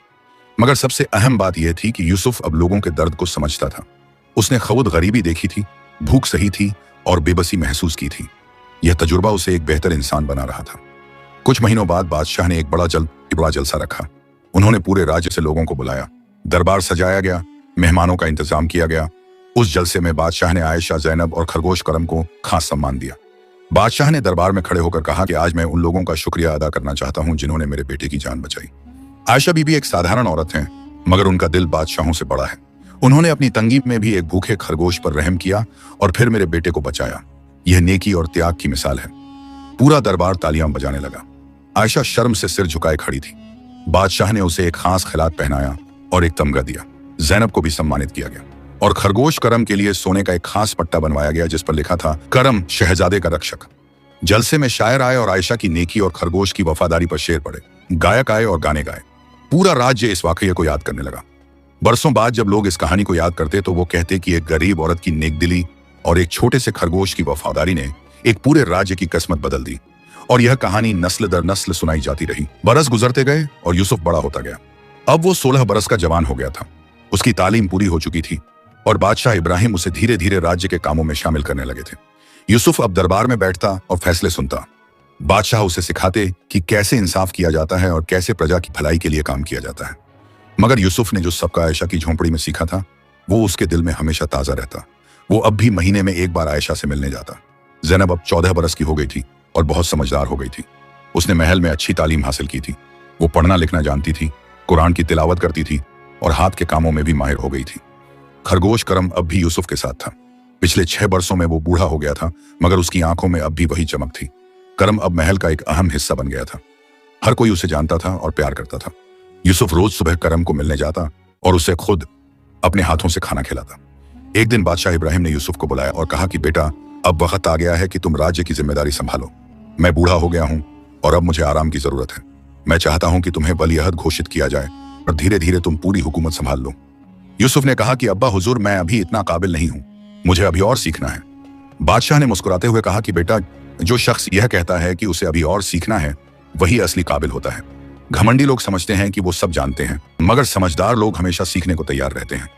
मगर सबसे अहम बात यह थी कि यूसुफ अब लोगों के दर्द को समझता था। उसने खुद गरीबी देखी थी, भूख सही थी और बेबसी महसूस की थी। यह तजुर्बा उसे एक बेहतर इंसान बना रहा था। कुछ महीनों बाद बादशाह ने एक बड़ा जलसा रखा। उन्होंने पूरे राज्य से लोगों को बुलाया। दरबार सजाया गया, मेहमानों का इंतजाम किया गया। उस जलसे में बादशाह ने आयशा, जैनब और खरगोश करम को खास सम्मान दिया। बादशाह ने दरबार में खड़े होकर कहा कि आज मैं उन लोगों का शुक्रिया अदा करना चाहता हूं जिन्होंने मेरे बेटे की जान बचाई। आयशा बीबी एक साधारण औरत हैं, मगर उनका दिल बादशाहों से बड़ा है। उन्होंने अपनी तंगी में भी एक भूखे खरगोश पर रहम किया और फिर मेरे बेटे को बचाया। यह नेकी और त्याग की मिसाल है। पूरा दरबार तालियां बजाने लगा। आयशा शर्म से सिर झुकाए खड़ी थी। बादशाह ने उसे एक खास खिलात पहनाया और एक तमगा दिया। जैनब को भी सम्मानित किया गया और खरगोश करम के लिए सोने का एक खास पट्टा बनवाया गया जिस पर लिखा था, करम शहजादे का रक्षक। जलसे में शायर आए और आयशा की नेकी और खरगोश की वफादारी पर शेर पड़े। गायक आए और गाने गाए। पूरा राज्य इस वाकये को याद करने लगा। बरसों बाद जब लोग इस कहानी को याद करते तो वो कहते कि एक गरीब औरत की नेकदिली और एक छोटे से खरगोश की वफादारी ने एक पूरे राज्य की किस्मत बदल दी। और यह कहानी नस्ल दर नस्ल सुनाई जाती रही। बरस गुजरते गए और यूसुफ बड़ा होता गया। अब वो 16 बरस का जवान हो गया था। उसकी तालीम पूरी हो चुकी थी और बादशाह इब्राहिम उसे धीरे धीरे राज्य के कामों में शामिल करने लगे थे। यूसुफ अब दरबार में बैठता और फैसले सुनता। बादशाह उसे सिखाते कि कैसे इंसाफ किया जाता है और कैसे प्रजा की भलाई के लिए काम किया जाता है। मगर यूसुफ ने जो सबका आयशा की झोंपड़ी में सीखा था वो उसके दिल में हमेशा ताजा रहता। वो अब भी महीने में एक बार आयशा से मिलने जाता। जैनब अब 14 बरस की हो गई थी और बहुत समझदार हो गई थी। उसने महल में अच्छी तालीम हासिल की थी। वो पढ़ना लिखना जानती थी, कुरान की तिलावत करती थी और हाथ के कामों में भी माहिर हो गई थी। खरगोश करम अब भी यूसुफ के साथ था। पिछले 6 बरसों में वो बूढ़ा हो गया था, मगर उसकी आंखों में अब भी वही चमक थी। करम अब महल का एक अहम हिस्सा बन गया था। हर कोई उसे जानता था और प्यार करता था। यूसुफ रोज सुबह करम को मिलने जाता और उसे खुद अपने हाथों से खाना खिलाता। एक दिन बादशाह इब्राहिम ने यूसुफ को बुलाया और कहा कि बेटा, अब वक्त आ गया है कि तुम राज्य की जिम्मेदारी संभालो। मैं बूढ़ा हो गया हूं और अब मुझे आराम की जरूरत है। मैं चाहता हूं कि तुम्हें वलीअहद घोषित किया जाए और धीरे धीरे तुम पूरी हुकूमत संभाल लो। यूसुफ ने कहा कि अब्बा हुजूर, मैं अभी इतना काबिल नहीं हूं, मुझे अभी और सीखना है। बादशाह ने मुस्कुराते हुए कहा कि बेटा, जो शख्स यह कहता है कि उसे अभी और सीखना है, वही असली काबिल होता है। घमंडी लोग समझते हैं कि वो सब जानते हैं, मगर समझदार लोग हमेशा सीखने को तैयार रहते हैं।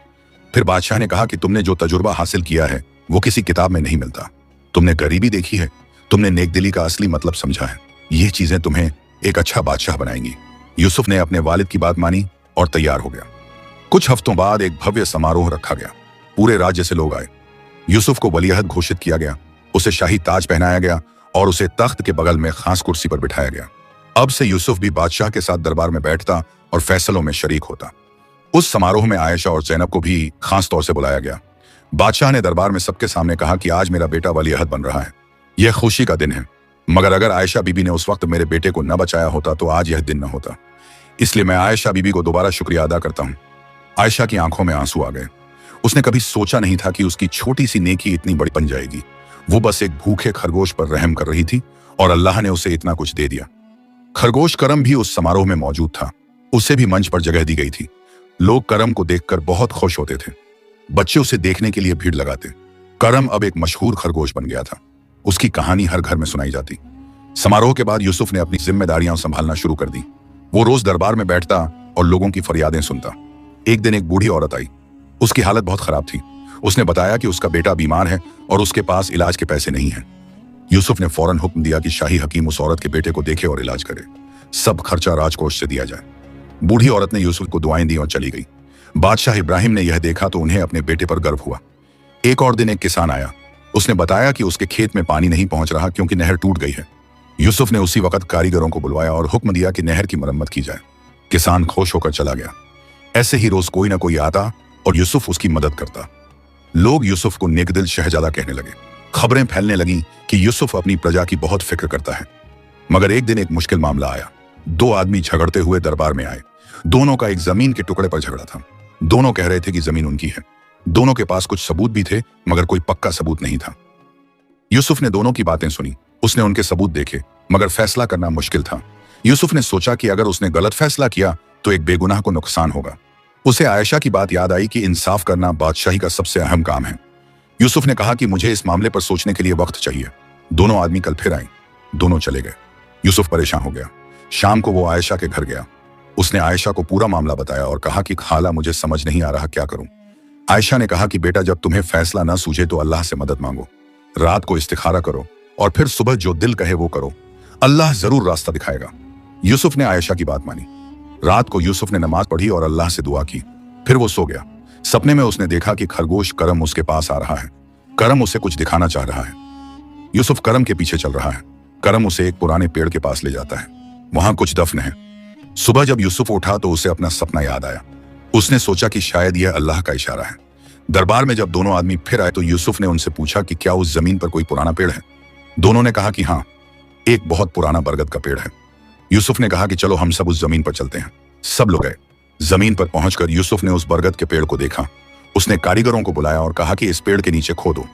फिर बादशाह ने कहा कि तुमने जो तजुर्बा हासिल किया है वो किसी किताब में नहीं मिलता। तुमने गरीबी देखी है, तुमने नेकदिली का असली मतलब समझा है। ये चीजें तुम्हें एक अच्छा बादशाह बनाएंगी। यूसुफ ने अपने वालिद की बात मानी और तैयार हो गया। कुछ हफ्तों बाद एक भव्य समारोह रखा गया। पूरे राज्य से लोग आए। यूसुफ को वलीअहद घोषित किया गया, उसे शाही ताज पहनाया गया और उसे तख्त के बगल में खास कुर्सी पर बिठाया गया। अब से यूसुफ भी बादशाह के साथ दरबार में बैठता और फैसलों में शरीक होता। उस समारोह में आयशा और ज़ैनब को भी खास तौर से बुलाया गया। बादशाह ने दरबार में सबके सामने कहा कि आज मेरा बेटा वलीअहद बन रहा है। यह खुशी का दिन है, मगर अगर आयशा बीबी ने उस वक्त मेरे बेटे को न बचाया होता तो आज यह दिन न होता। इसलिए मैं आयशा बीबी को दोबारा शुक्रिया अदा करता हूँ। आयशा की आंखों में आंसू आ गए। उसने कभी सोचा नहीं था कि उसकी छोटी सी नेकी इतनी बड़ी बन जाएगी। वो बस एक भूखे खरगोश पर रहम कर रही थी और अल्लाह ने उसे इतना कुछ दे दिया। खरगोश करम भी उस समारोह में मौजूद था। उसे भी मंच पर जगह दी गई थी। लोग करम को देखकर बहुत खुश होते थे। बच्चे उसे देखने के लिए भीड़ लगाते। करम अब एक मशहूर खरगोश बन गया था। उसकी कहानी हर घर में सुनाई जाती। समारोह के बाद यूसुफ ने अपनी जिम्मेदारियां संभालना शुरू कर दी। वो रोज दरबार में बैठता और लोगों की फरियादें सुनता। एक दिन एक बूढ़ी औरत आई। उसकी हालत बहुत खराब थी। उसने बताया कि उसका बेटा बीमार है और उसके पास इलाज के पैसे नहीं हैं। यूसुफ ने फौरन हुक्म दिया कि शाही हकीम उस औरत के बेटे को देखे और इलाज करे। सब खर्चा राजकोष से दिया जाए। बूढ़ी औरत ने यूसुफ को दुआएं दी और चली गई। बादशाह इब्राहिम ने यह देखा तो उन्हें अपने बेटे पर गर्व हुआ। एक और दिन एक किसान आया। उसने बताया कि उसके खेत में पानी नहीं पहुंच रहा क्योंकि नहर टूट गई है। यूसुफ ने उसी वक्त कारीगरों को बुलवाया और हुक्म दिया कि नहर की मरम्मत की जाए। किसान खुश होकर चला गया। ऐसे ही रोज कोई ना कोई आता और यूसुफ उसकी मदद करता। लोग यूसुफ को नेकदिल शहजादा कहने लगे। खबरें फैलने लगीं कि यूसुफ अपनी प्रजा की बहुत फिक्र करता है। मगर एक दिन एक मुश्किल मामला आया। दो आदमी झगड़ते हुए दरबार में आए। दोनों का एक जमीन के टुकड़े पर झगड़ा था। दोनों कह रहे थे कि जमीन उनकी है। दोनों के पास कुछ सबूत भी थे, मगर कोई पक्का सबूत नहीं था। यूसुफ ने दोनों की बातें सुनी। उसने उनके सबूत देखे, मगर फैसला करना मुश्किल था। यूसुफ ने सोचा कि अगर उसने गलत फैसला किया तो एक बेगुनाह को नुकसान होगा। उसे आयशा की बात याद आई कि इंसाफ करना बादशाही का सबसे अहम काम है। यूसुफ ने कहा कि मुझे इस मामले पर सोचने के लिए वक्त चाहिए। दोनों आदमी कल फिर आए। दोनों चले गए। यूसुफ परेशान हो गया। शाम को वो आयशा के घर गया। उसने आयशा को पूरा मामला बताया और कहा कि खाला, मुझे समझ नहीं आ रहा क्या करूं। आयशा ने कहा कि बेटा, जब तुम्हें फैसला ना सूझे तो अल्लाह से मदद मांगो। रात को इस्तिखारा करो और फिर सुबह जो दिल कहे वो करो। अल्लाह जरूर रास्ता दिखाएगा। यूसुफ ने आयशा की बात मानी। रात को यूसुफ ने नमाज पढ़ी और अल्लाह से दुआ की। फिर वो सो गया। सपने में उसने देखा कि खरगोश करम उसके पास आ रहा है। करम उसे कुछ दिखाना चाह रहा है। यूसुफ करम के पीछे चल रहा है। करम उसे एक पुराने पेड़ के पास ले जाता है। वहां कुछ दफन है। सुबह जब यूसुफ उठा तो उसे अपना सपना याद आया। उसने सोचा कि शायद यह अल्लाह का इशारा है। दरबार में जब दोनों आदमी फिर आए तो यूसुफ ने उनसे पूछा कि क्या उस जमीन पर कोई पुराना पेड़ है। दोनों ने कहा कि हाँ, एक बहुत पुराना बरगद का पेड़ है। यूसुफ ने कहा कि चलो हम सब उस जमीन पर चलते हैं। सब लोग गए। जमीन पर पहुंचकर यूसुफ ने उस बरगद के पेड़ को देखा। उसने कारीगरों को बुलाया और कहा कि इस पेड़ के नीचे खोदो।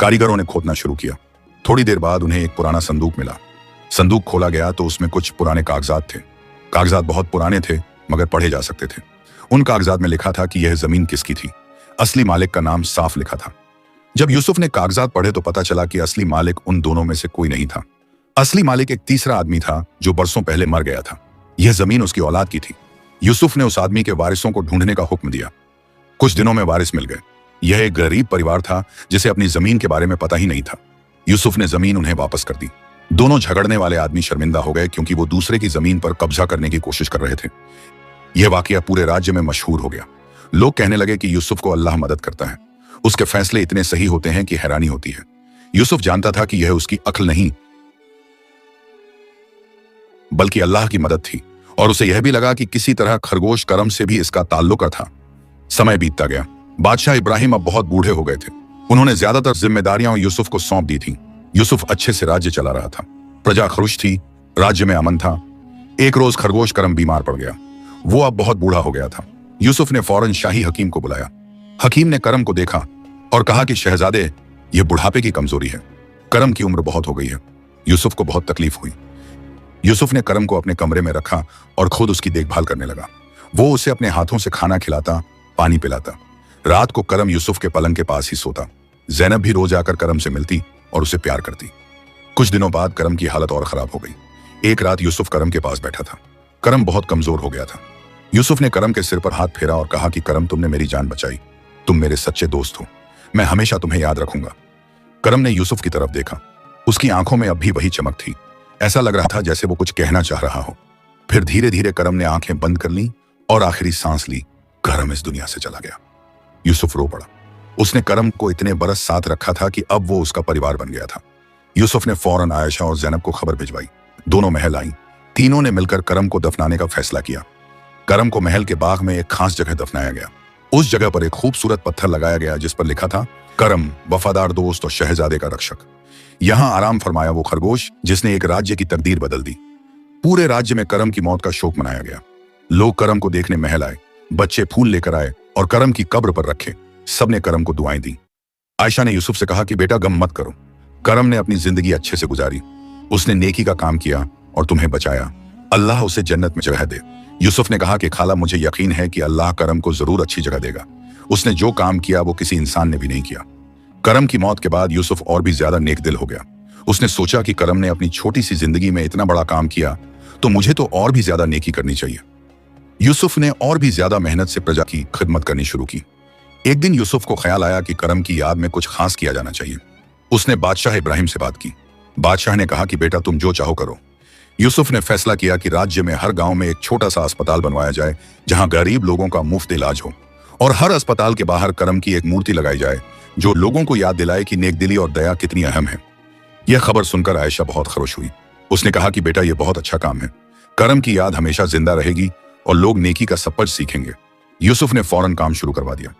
कारीगरों ने खोदना शुरू किया। थोड़ी देर बाद उन्हें एक पुराना संदूक मिला। संदूक खोला गया तो उसमें कुछ पुराने कागजात थे। कागजात बहुत पुराने थे, मगर पढ़े जा सकते थे। उन कागजात में लिखा था कि यह जमीन किसकी थी। असली मालिक का नाम साफ लिखा था। जब यूसुफ ने कागजात पढ़े तो पता चला कि असली मालिक उन दोनों में से कोई नहीं था। असली मालिक एक तीसरा आदमी था जो बरसों पहले मर गया था। यह जमीन उसकी औलाद की थी। यूसुफ ने उस आदमी के वारिसों को ढूंढने का हुक्म दिया। कुछ दिनों में वारिस मिल गए। यह एक गरीब परिवार था जिसे अपनी जमीन के बारे में पता ही नहीं था। यूसुफ ने जमीन उन्हें वापस कर दी। दोनों झगड़ने वाले आदमी शर्मिंदा हो गए क्योंकि वो दूसरे की जमीन पर कब्जा करने की कोशिश कर रहे थे। यह वाकया पूरे राज्य में मशहूर हो गया। लोग कहने लगे कि यूसुफ को अल्लाह मदद करता है। उसके फैसले इतने सही होते हैं कि हैरानी होती है। यूसुफ जानता था कि यह उसकी अक्ल नहीं बल्कि अल्लाह की मदद थी, और उसे यह भी लगा कि किसी तरह खरगोश करम से भी इसका ताल्लुक था। समय बीतता गया। बादशाह इब्राहिम अब बहुत बूढ़े हो गए थे। उन्होंने ज्यादातर जिम्मेदारियां यूसुफ को सौंप दी थी। यूसुफ अच्छे से राज्य चला रहा था। प्रजा खुश थी। राज्य में अमन था। एक रोज खरगोश करम बीमार पड़ गया। वो अब बहुत बूढ़ा हो गया था। यूसुफ ने फौरन शाही हकीम को बुलाया। हकीम ने करम को देखा और कहा कि शहजादे, यह बुढ़ापे की कमजोरी है। करम की उम्र बहुत हो गई है। यूसुफ को बहुत तकलीफ हुई। यूसुफ ने करम को अपने कमरे में रखा और खुद उसकी देखभाल करने लगा। वो उसे अपने हाथों से खाना खिलाता, पानी पिलाता। रात को करम यूसुफ के पलंग के पास ही सोता। जैनब भी रोज आकर करम से मिलती और उसे प्यार करती। कुछ दिनों बाद करम की हालत और खराब हो गई। एक रात यूसुफ करम के पास बैठा था। करम बहुत कमजोर हो गया था। यूसुफ ने करम के सिर पर हाथ फेरा और कहा कि करम, तुमने मेरी जान बचाई। तुम मेरे सच्चे दोस्त हो। मैं हमेशा तुम्हें याद रखूंगा। करम ने यूसुफ की तरफ देखा। उसकी आंखों में अब भी वही चमक थी। ऐसा लग रहा था जैसे वो कुछ कहना चाह रहा हो। फिर धीरे धीरे करम ने आंखें बंद कर ली और आखिरी सांस ली। करम इस दुनिया से चला गया। यूसुफ रो पड़ा। उसने करम को इतने बरस साथ रखा था कि अब वो उसका परिवार बन गया था। यूसुफ ने फौरन आयशा और जैनब को खबर भिजवाई। दोनों महल आईं। तीनों ने मिलकर करम को दफनाने का फैसला किया। करम को महल के बाग में एक खास जगह दफनाया गया। उस जगह पर एक खूबसूरत पत्थर लगाया गया जिस पर लिखा था, करम, वफादार दोस्त और शहजादे का रक्षक। यहां आराम फरमाया वो खरगोश जिसने एक राज्य की तकदीर बदल दी। पूरे राज्य में करम की मौत का शोक मनाया गया। लोग करम को देखने महल आए। बच्चे फूल लेकर आए और करम की कब्र पर रखे। सबने करम को दुआएं दी। आयशा ने यूसुफ से कहा कि बेटा, गम मत करो। करम ने अपनी जिंदगी अच्छे से गुजारी। उसने नेकी का काम किया और तुम्हें बचाया। अल्लाह उसे जन्नत में जगह दे। यूसुफ ने कहा कि खाला, मुझे यकीन है कि अल्लाह करम को जरूर अच्छी जगह देगा। उसने जो काम किया वो किसी इंसान ने भी नहीं किया। करम की मौत के बाद यूसुफ और भी ज्यादा नेक दिल हो गया। उसने सोचा कि करम ने अपनी छोटी सी जिंदगी में इतना बड़ा काम किया तो मुझे तो और भी ज्यादा नेकी करनी चाहिए। यूसुफ ने और भी ज्यादा मेहनत से प्रजा की खिदमत करनी शुरू की। एक दिन यूसुफ को ख्याल आया कि करम की याद में कुछ खास किया जाना चाहिए। उसने बादशाह इब्राहिम से बात की। बादशाह ने कहा कि बेटा, तुम जो चाहो करो। यूसुफ ने फैसला किया कि राज्य में हर गांव में एक छोटा सा अस्पताल बनवाया जाए जहां गरीब लोगों का मुफ्त इलाज हो, और हर अस्पताल के बाहर करम की एक मूर्ति लगाई जाए जो लोगों को याद दिलाए कि नेकदिली और दया कितनी अहम है। यह खबर सुनकर आयशा बहुत खुश हुई। उसने कहा कि बेटा, यह बहुत अच्छा काम है। करम की याद हमेशा जिंदा रहेगी और लोग नेकी का सबक सीखेंगे। यूसुफ ने फौरन काम शुरू करवा दिया।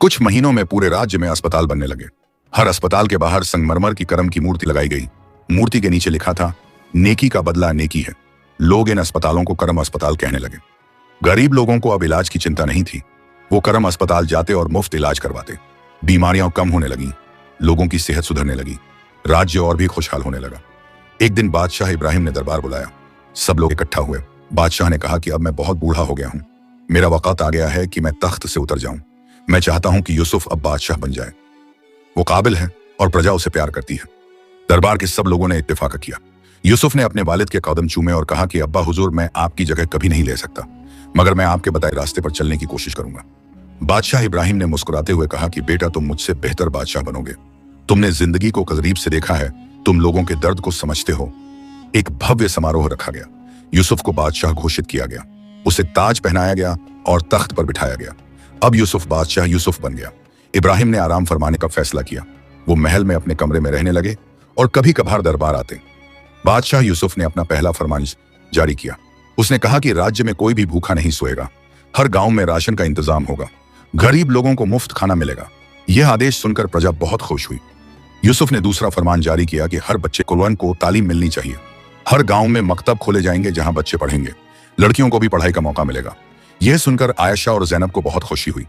कुछ महीनों में पूरे राज्य में अस्पताल बनने लगे। हर अस्पताल के बाहर संगमरमर की करम की मूर्ति लगाई गई। मूर्ति के नीचे लिखा था, नेकी का बदला नेकी है। लोग इन अस्पतालों को करम अस्पताल कहने लगे। गरीब लोगों को अब इलाज की चिंता नहीं थी। वो करम अस्पताल जाते और मुफ्त इलाज करवाते। बीमारियां कम होने लगी। लोगों की सेहत सुधरने लगी। राज्य और भी खुशहाल होने लगा। एक दिन बादशाह इब्राहिम ने दरबार बुलाया। सब लोग इकट्ठा हुए। बादशाह ने कहा कि अब मैं बहुत बूढ़ा हो गया हूं। मेरा वक्त आ गया है कि मैं तख्त से उतर जाऊं। मैं चाहता हूं कि यूसुफ अब बादशाह बन जाए। वो काबिल है और प्रजा उसे प्यार करती है। दरबार के सब लोगों ने इत्तेफाक किया। यूसुफ ने अपने वालिद के कदम चूमे और कहा कि अब्बा हुजूर, मैं आपकी जगह कभी नहीं ले सकता, मगर मैं आपके बताए रास्ते पर चलने की कोशिश करूंगा। बादशाह इब्राहिम ने मुस्कुराते हुए कहा कि बेटा, तुम मुझसे बेहतर बादशाह बनोगे। तुमने जिंदगी को करीब से देखा है। तुम लोगों के दर्द को समझते हो। एक भव्य समारोह रखा गया। यूसुफ को बादशाह घोषित किया गया। उसे ताज पहनाया गया और तख्त पर बिठाया गया। अब यूसुफ बादशाह यूसुफ बन गया। इब्राहिम ने आराम फरमाने का फैसला किया। वो महल में अपने कमरे में रहने लगे और कभी कभार दरबार आते। बादशाह यूसुफ ने अपना पहला फरमान जारी किया। उसने कहा कि राज्य में कोई भी भूखा नहीं सोएगा। हर गांव में राशन का इंतजाम होगा। गरीब लोगों को मुफ्त खाना मिलेगा। यह आदेश सुनकर प्रजा बहुत खुश हुई। यूसुफ ने दूसरा फरमान जारी किया कि हर बच्चे कुरान को तालीम मिलनी चाहिए। हर गांव में मकतब खोले जाएंगे जहां बच्चे पढ़ेंगे। लड़कियों को भी पढ़ाई का मौका मिलेगा। यह सुनकर आयशा और जैनब को बहुत खुशी हुई।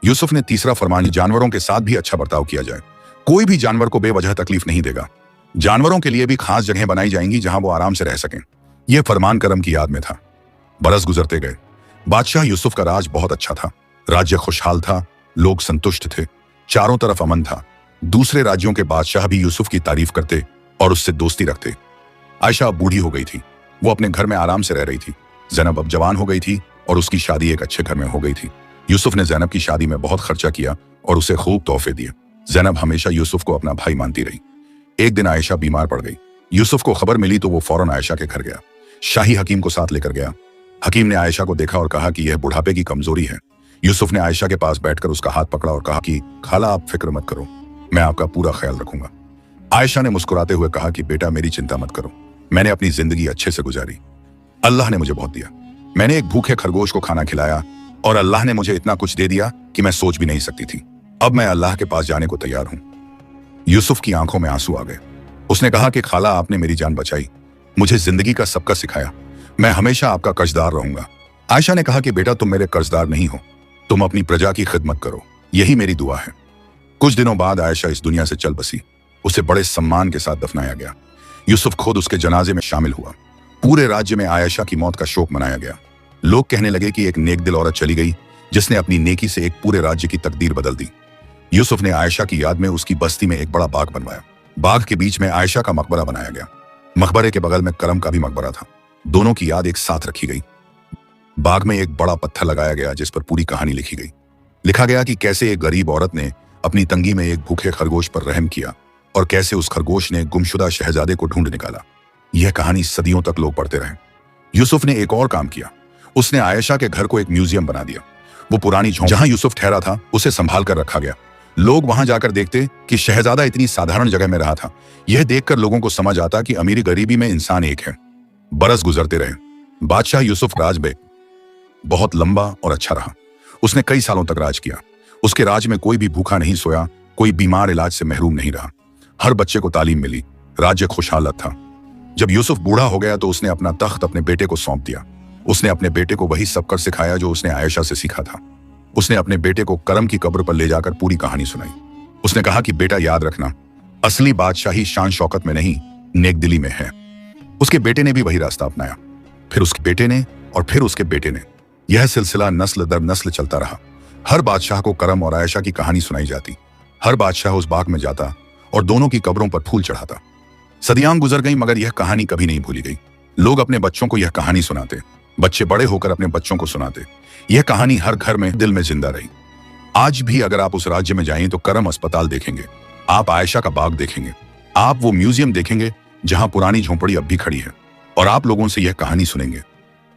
यूसुफ ने तीसरा फरमान, जानवरों के साथ भी अच्छा बर्ताव किया जाए। कोई भी जानवर को बेवजह तकलीफ नहीं देगा। जानवरों के लिए भी खास जगह बनाई जाएंगी जहां वो आराम से रह सकें। यह फरमान करम की याद में था। बरस गुजरते गए। बादशाह यूसुफ का राज बहुत अच्छा था। राज्य खुशहाल था। लोग संतुष्ट थे। चारों तरफ अमन था। दूसरे राज्यों के बादशाह भी यूसुफ की तारीफ करते और उससे दोस्ती रखते। आयशा अब बूढ़ी हो गई थी। वो अपने घर में आराम से रह रही थी। जैनब अब जवान हो गई थी और उसकी शादी एक अच्छे घर में हो गई थी। यूसुफ ने जैनब की शादी में बहुत खर्चा किया और उसे खूब तोहफे दिए। जैनब हमेशा यूसुफ को अपना भाई मानती रही। एक दिन आयशा बीमार पड़ गई। यूसुफ को खबर मिली तो वो फौरन आयशा के घर गया। शाही हकीम को साथ लेकर गया। हकीम ने आयशा को देखा और कहा कि यह बुढ़ापे की कमजोरी है। यूसुफ ने आयशा के पास बैठकर उसका हाथ पकड़ा और कहा कि खाला, आप फिक्र मत करो, मैं आपका पूरा ख्याल रखूंगा। आयशा ने मुस्कुराते हुए कहा कि बेटा, मेरी चिंता मत करो। मैंने अपनी जिंदगी अच्छे से गुजारी। अल्लाह ने मुझे बहुत दिया। मैंने एक भूखे खरगोश को खाना खिलाया और अल्लाह ने मुझे इतना कुछ दे दिया कि मैं सोच भी नहीं सकती थी। अब मैं अल्लाह के पास जाने को तैयार हूं। यूसुफ की आंखों में आंसू आ गए। उसने कहा कि खाला, आपने मेरी जान बचाई, मुझे जिंदगी का सबक सिखाया। मैं हमेशा आपका कर्जदार रहूंगा। आयशा ने कहा कि बेटा तुम मेरे कर्जदार नहीं हो, तुम अपनी प्रजा की खिदमत करो, यही मेरी दुआ है। कुछ दिनों बाद आयशा इस दुनिया से चल बसी। उसे बड़े सम्मान के साथ दफनाया गया। यूसुफ खुद उसके जनाजे में शामिल हुआ। पूरे राज्य में आयशा की मौत का शोक मनाया गया। लोग कहने लगे कि एक नेक दिल औरत चली गई जिसने अपनी नेकी से एक पूरे राज्य की तकदीर बदल दी। यूसुफ ने आयशा की याद में उसकी बस्ती में एक बड़ा बाग बनवाया। बाग के बीच में आयशा का मकबरा बनाया गया। मकबरे के बगल में करम का भी मकबरा था। दोनों की याद एक साथ रखी गई। बाग में एक बड़ा पत्थर लगाया गया जिस पर पूरी कहानी लिखी गई। लिखा गया कि कैसे एक गरीब औरत ने अपनी तंगी में एक भूखे खरगोश पर रहम किया और कैसे उस खरगोश ने गुमशुदा शहजादे को ढूंढ निकाला। यह कहानी सदियों तक लोग पढ़ते रहे। यूसुफ ने एक और काम किया। उसने आयशा के घर को एक म्यूजियम बना दिया। वो पुरानी झोंपड़ी जहां यूसुफ ठहरा था उसे संभाल कर रखा गया। लोग वहां जाकर देखते कि शहजादा इतनी साधारण जगह में रहा था। यह देखकर लोगों को समझ आता कि अमीरी गरीबी में इंसान एक है। बरस गुजरते रहे। बादशाह यूसुफ राज में बहुत लंबा और अच्छा रहा। उसने कई सालों तक राज किया। उसके राज में कोई भी भूखा नहीं सोया, कोई बीमार इलाज से महरूम नहीं रहा। हर बच्चे को तालीम मिली। राज्य खुशहाल था। जब यूसुफ बूढ़ा हो गया तो उसने अपना तख्त अपने बेटे को सौंप दिया। उसने अपने बेटे को वही सब कर सिखाया जो उसने आयशा से सीखा था। उसने अपने बेटे को करम की कब्र पर ले जाकर पूरी कहानी सुनाई। उसने कहा कि बेटा याद रखना, असली बादशाही शान शौकत में नहीं, नेक दिली में है। उसके बेटे ने भी वही रास्ता अपनाया। फिर उसके बेटे ने और फिर उसके बेटे ने। यह सिलसिला नस्ल दर नस्ल चलता रहा। हर बादशाह को करम और आयशा की कहानी सुनाई जाती। हर बादशाह उस बाग में जाता और दोनों की कब्रों पर फूल चढ़ाता। सदियां गुजर गई मगर यह कहानी कभी नहीं भूली गई। लोग अपने बच्चों को यह कहानी सुनाते। बच्चे बड़े होकर अपने बच्चों को सुनाते। यह कहानी हर घर में दिल में जिंदा रही। आज भी अगर आप उस राज्य में जाएं तो करम अस्पताल देखेंगे, आप आयशा का बाग देखेंगे, आप वो म्यूजियम देखेंगे जहां पुरानी झोंपड़ी अब भी खड़ी है, और आप लोगों से यह कहानी सुनेंगे,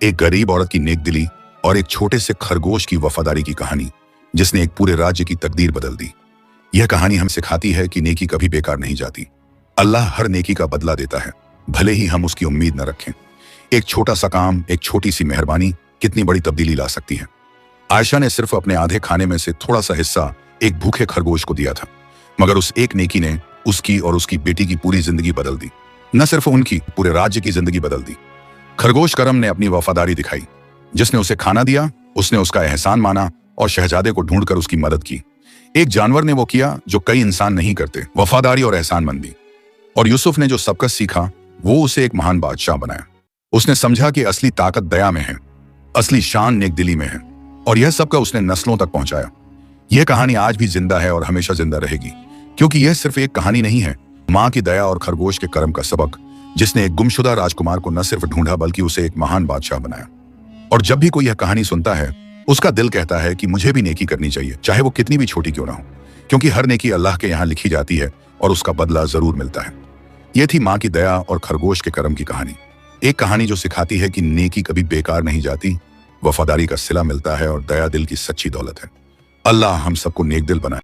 एक गरीब औरत की नेक दिली और एक छोटे से खरगोश की वफादारी की कहानी जिसने एक पूरे राज्य की तकदीर बदल दी। यह कहानी हमें सिखाती है कि नेकी कभी बेकार नहीं जाती। अल्लाह हर नेकी का बदला देता है, भले ही हम उसकी उम्मीद न रखें। एक छोटा सा काम, एक छोटी सी मेहरबानी कितनी बड़ी तब्दीली ला सकती है। आयशा ने सिर्फ अपने आधे खाने में से थोड़ा सा हिस्सा एक भूखे खरगोश को दिया था, मगर उस एक नेकी ने उसकी और उसकी बेटी की पूरी जिंदगी बदल दी। न सिर्फ उनकी, पूरे राज्य की जिंदगी बदल दी। खरगोश करम ने अपनी वफादारी दिखाई। जिसने उसे खाना दिया उसने उसका एहसान माना और शहजादे को ढूंढकर उसकी मदद की। एक जानवर ने वो किया जो कई इंसान नहीं करते, वफादारी और एहसानमंदी। और यूसुफ ने जो सबक सीखा वो उसे एक महान बादशाह बनाया। उसने समझा कि असली ताकत दया में है, असली शान नेक दिली में है, और यह सबका उसने नस्लों तक पहुंचाया। यह कहानी आज भी जिंदा है और हमेशा जिंदा रहेगी, क्योंकि यह सिर्फ एक कहानी नहीं है, माँ की दया और खरगोश के करम का सबक, जिसने एक गुमशुदा राजकुमार को न सिर्फ ढूंढा बल्कि उसे एक महान बादशाह बनाया। और जब भी कोई यह कहानी सुनता है उसका दिल कहता है कि मुझे भी नेकी करनी चाहिए, चाहे वो कितनी भी छोटी क्यों ना हो, क्योंकि हर नेकी अल्लाह के यहाँ लिखी जाती है और उसका बदला जरूर मिलता है। यह थी माँ की दया और खरगोश के करम की कहानी। एक कहानी जो सिखाती है कि नेकी कभी बेकार नहीं जाती, वफादारी का सिला मिलता है और दया दिल की सच्ची दौलत है। अल्लाह हम सबको नेक दिल बनाए।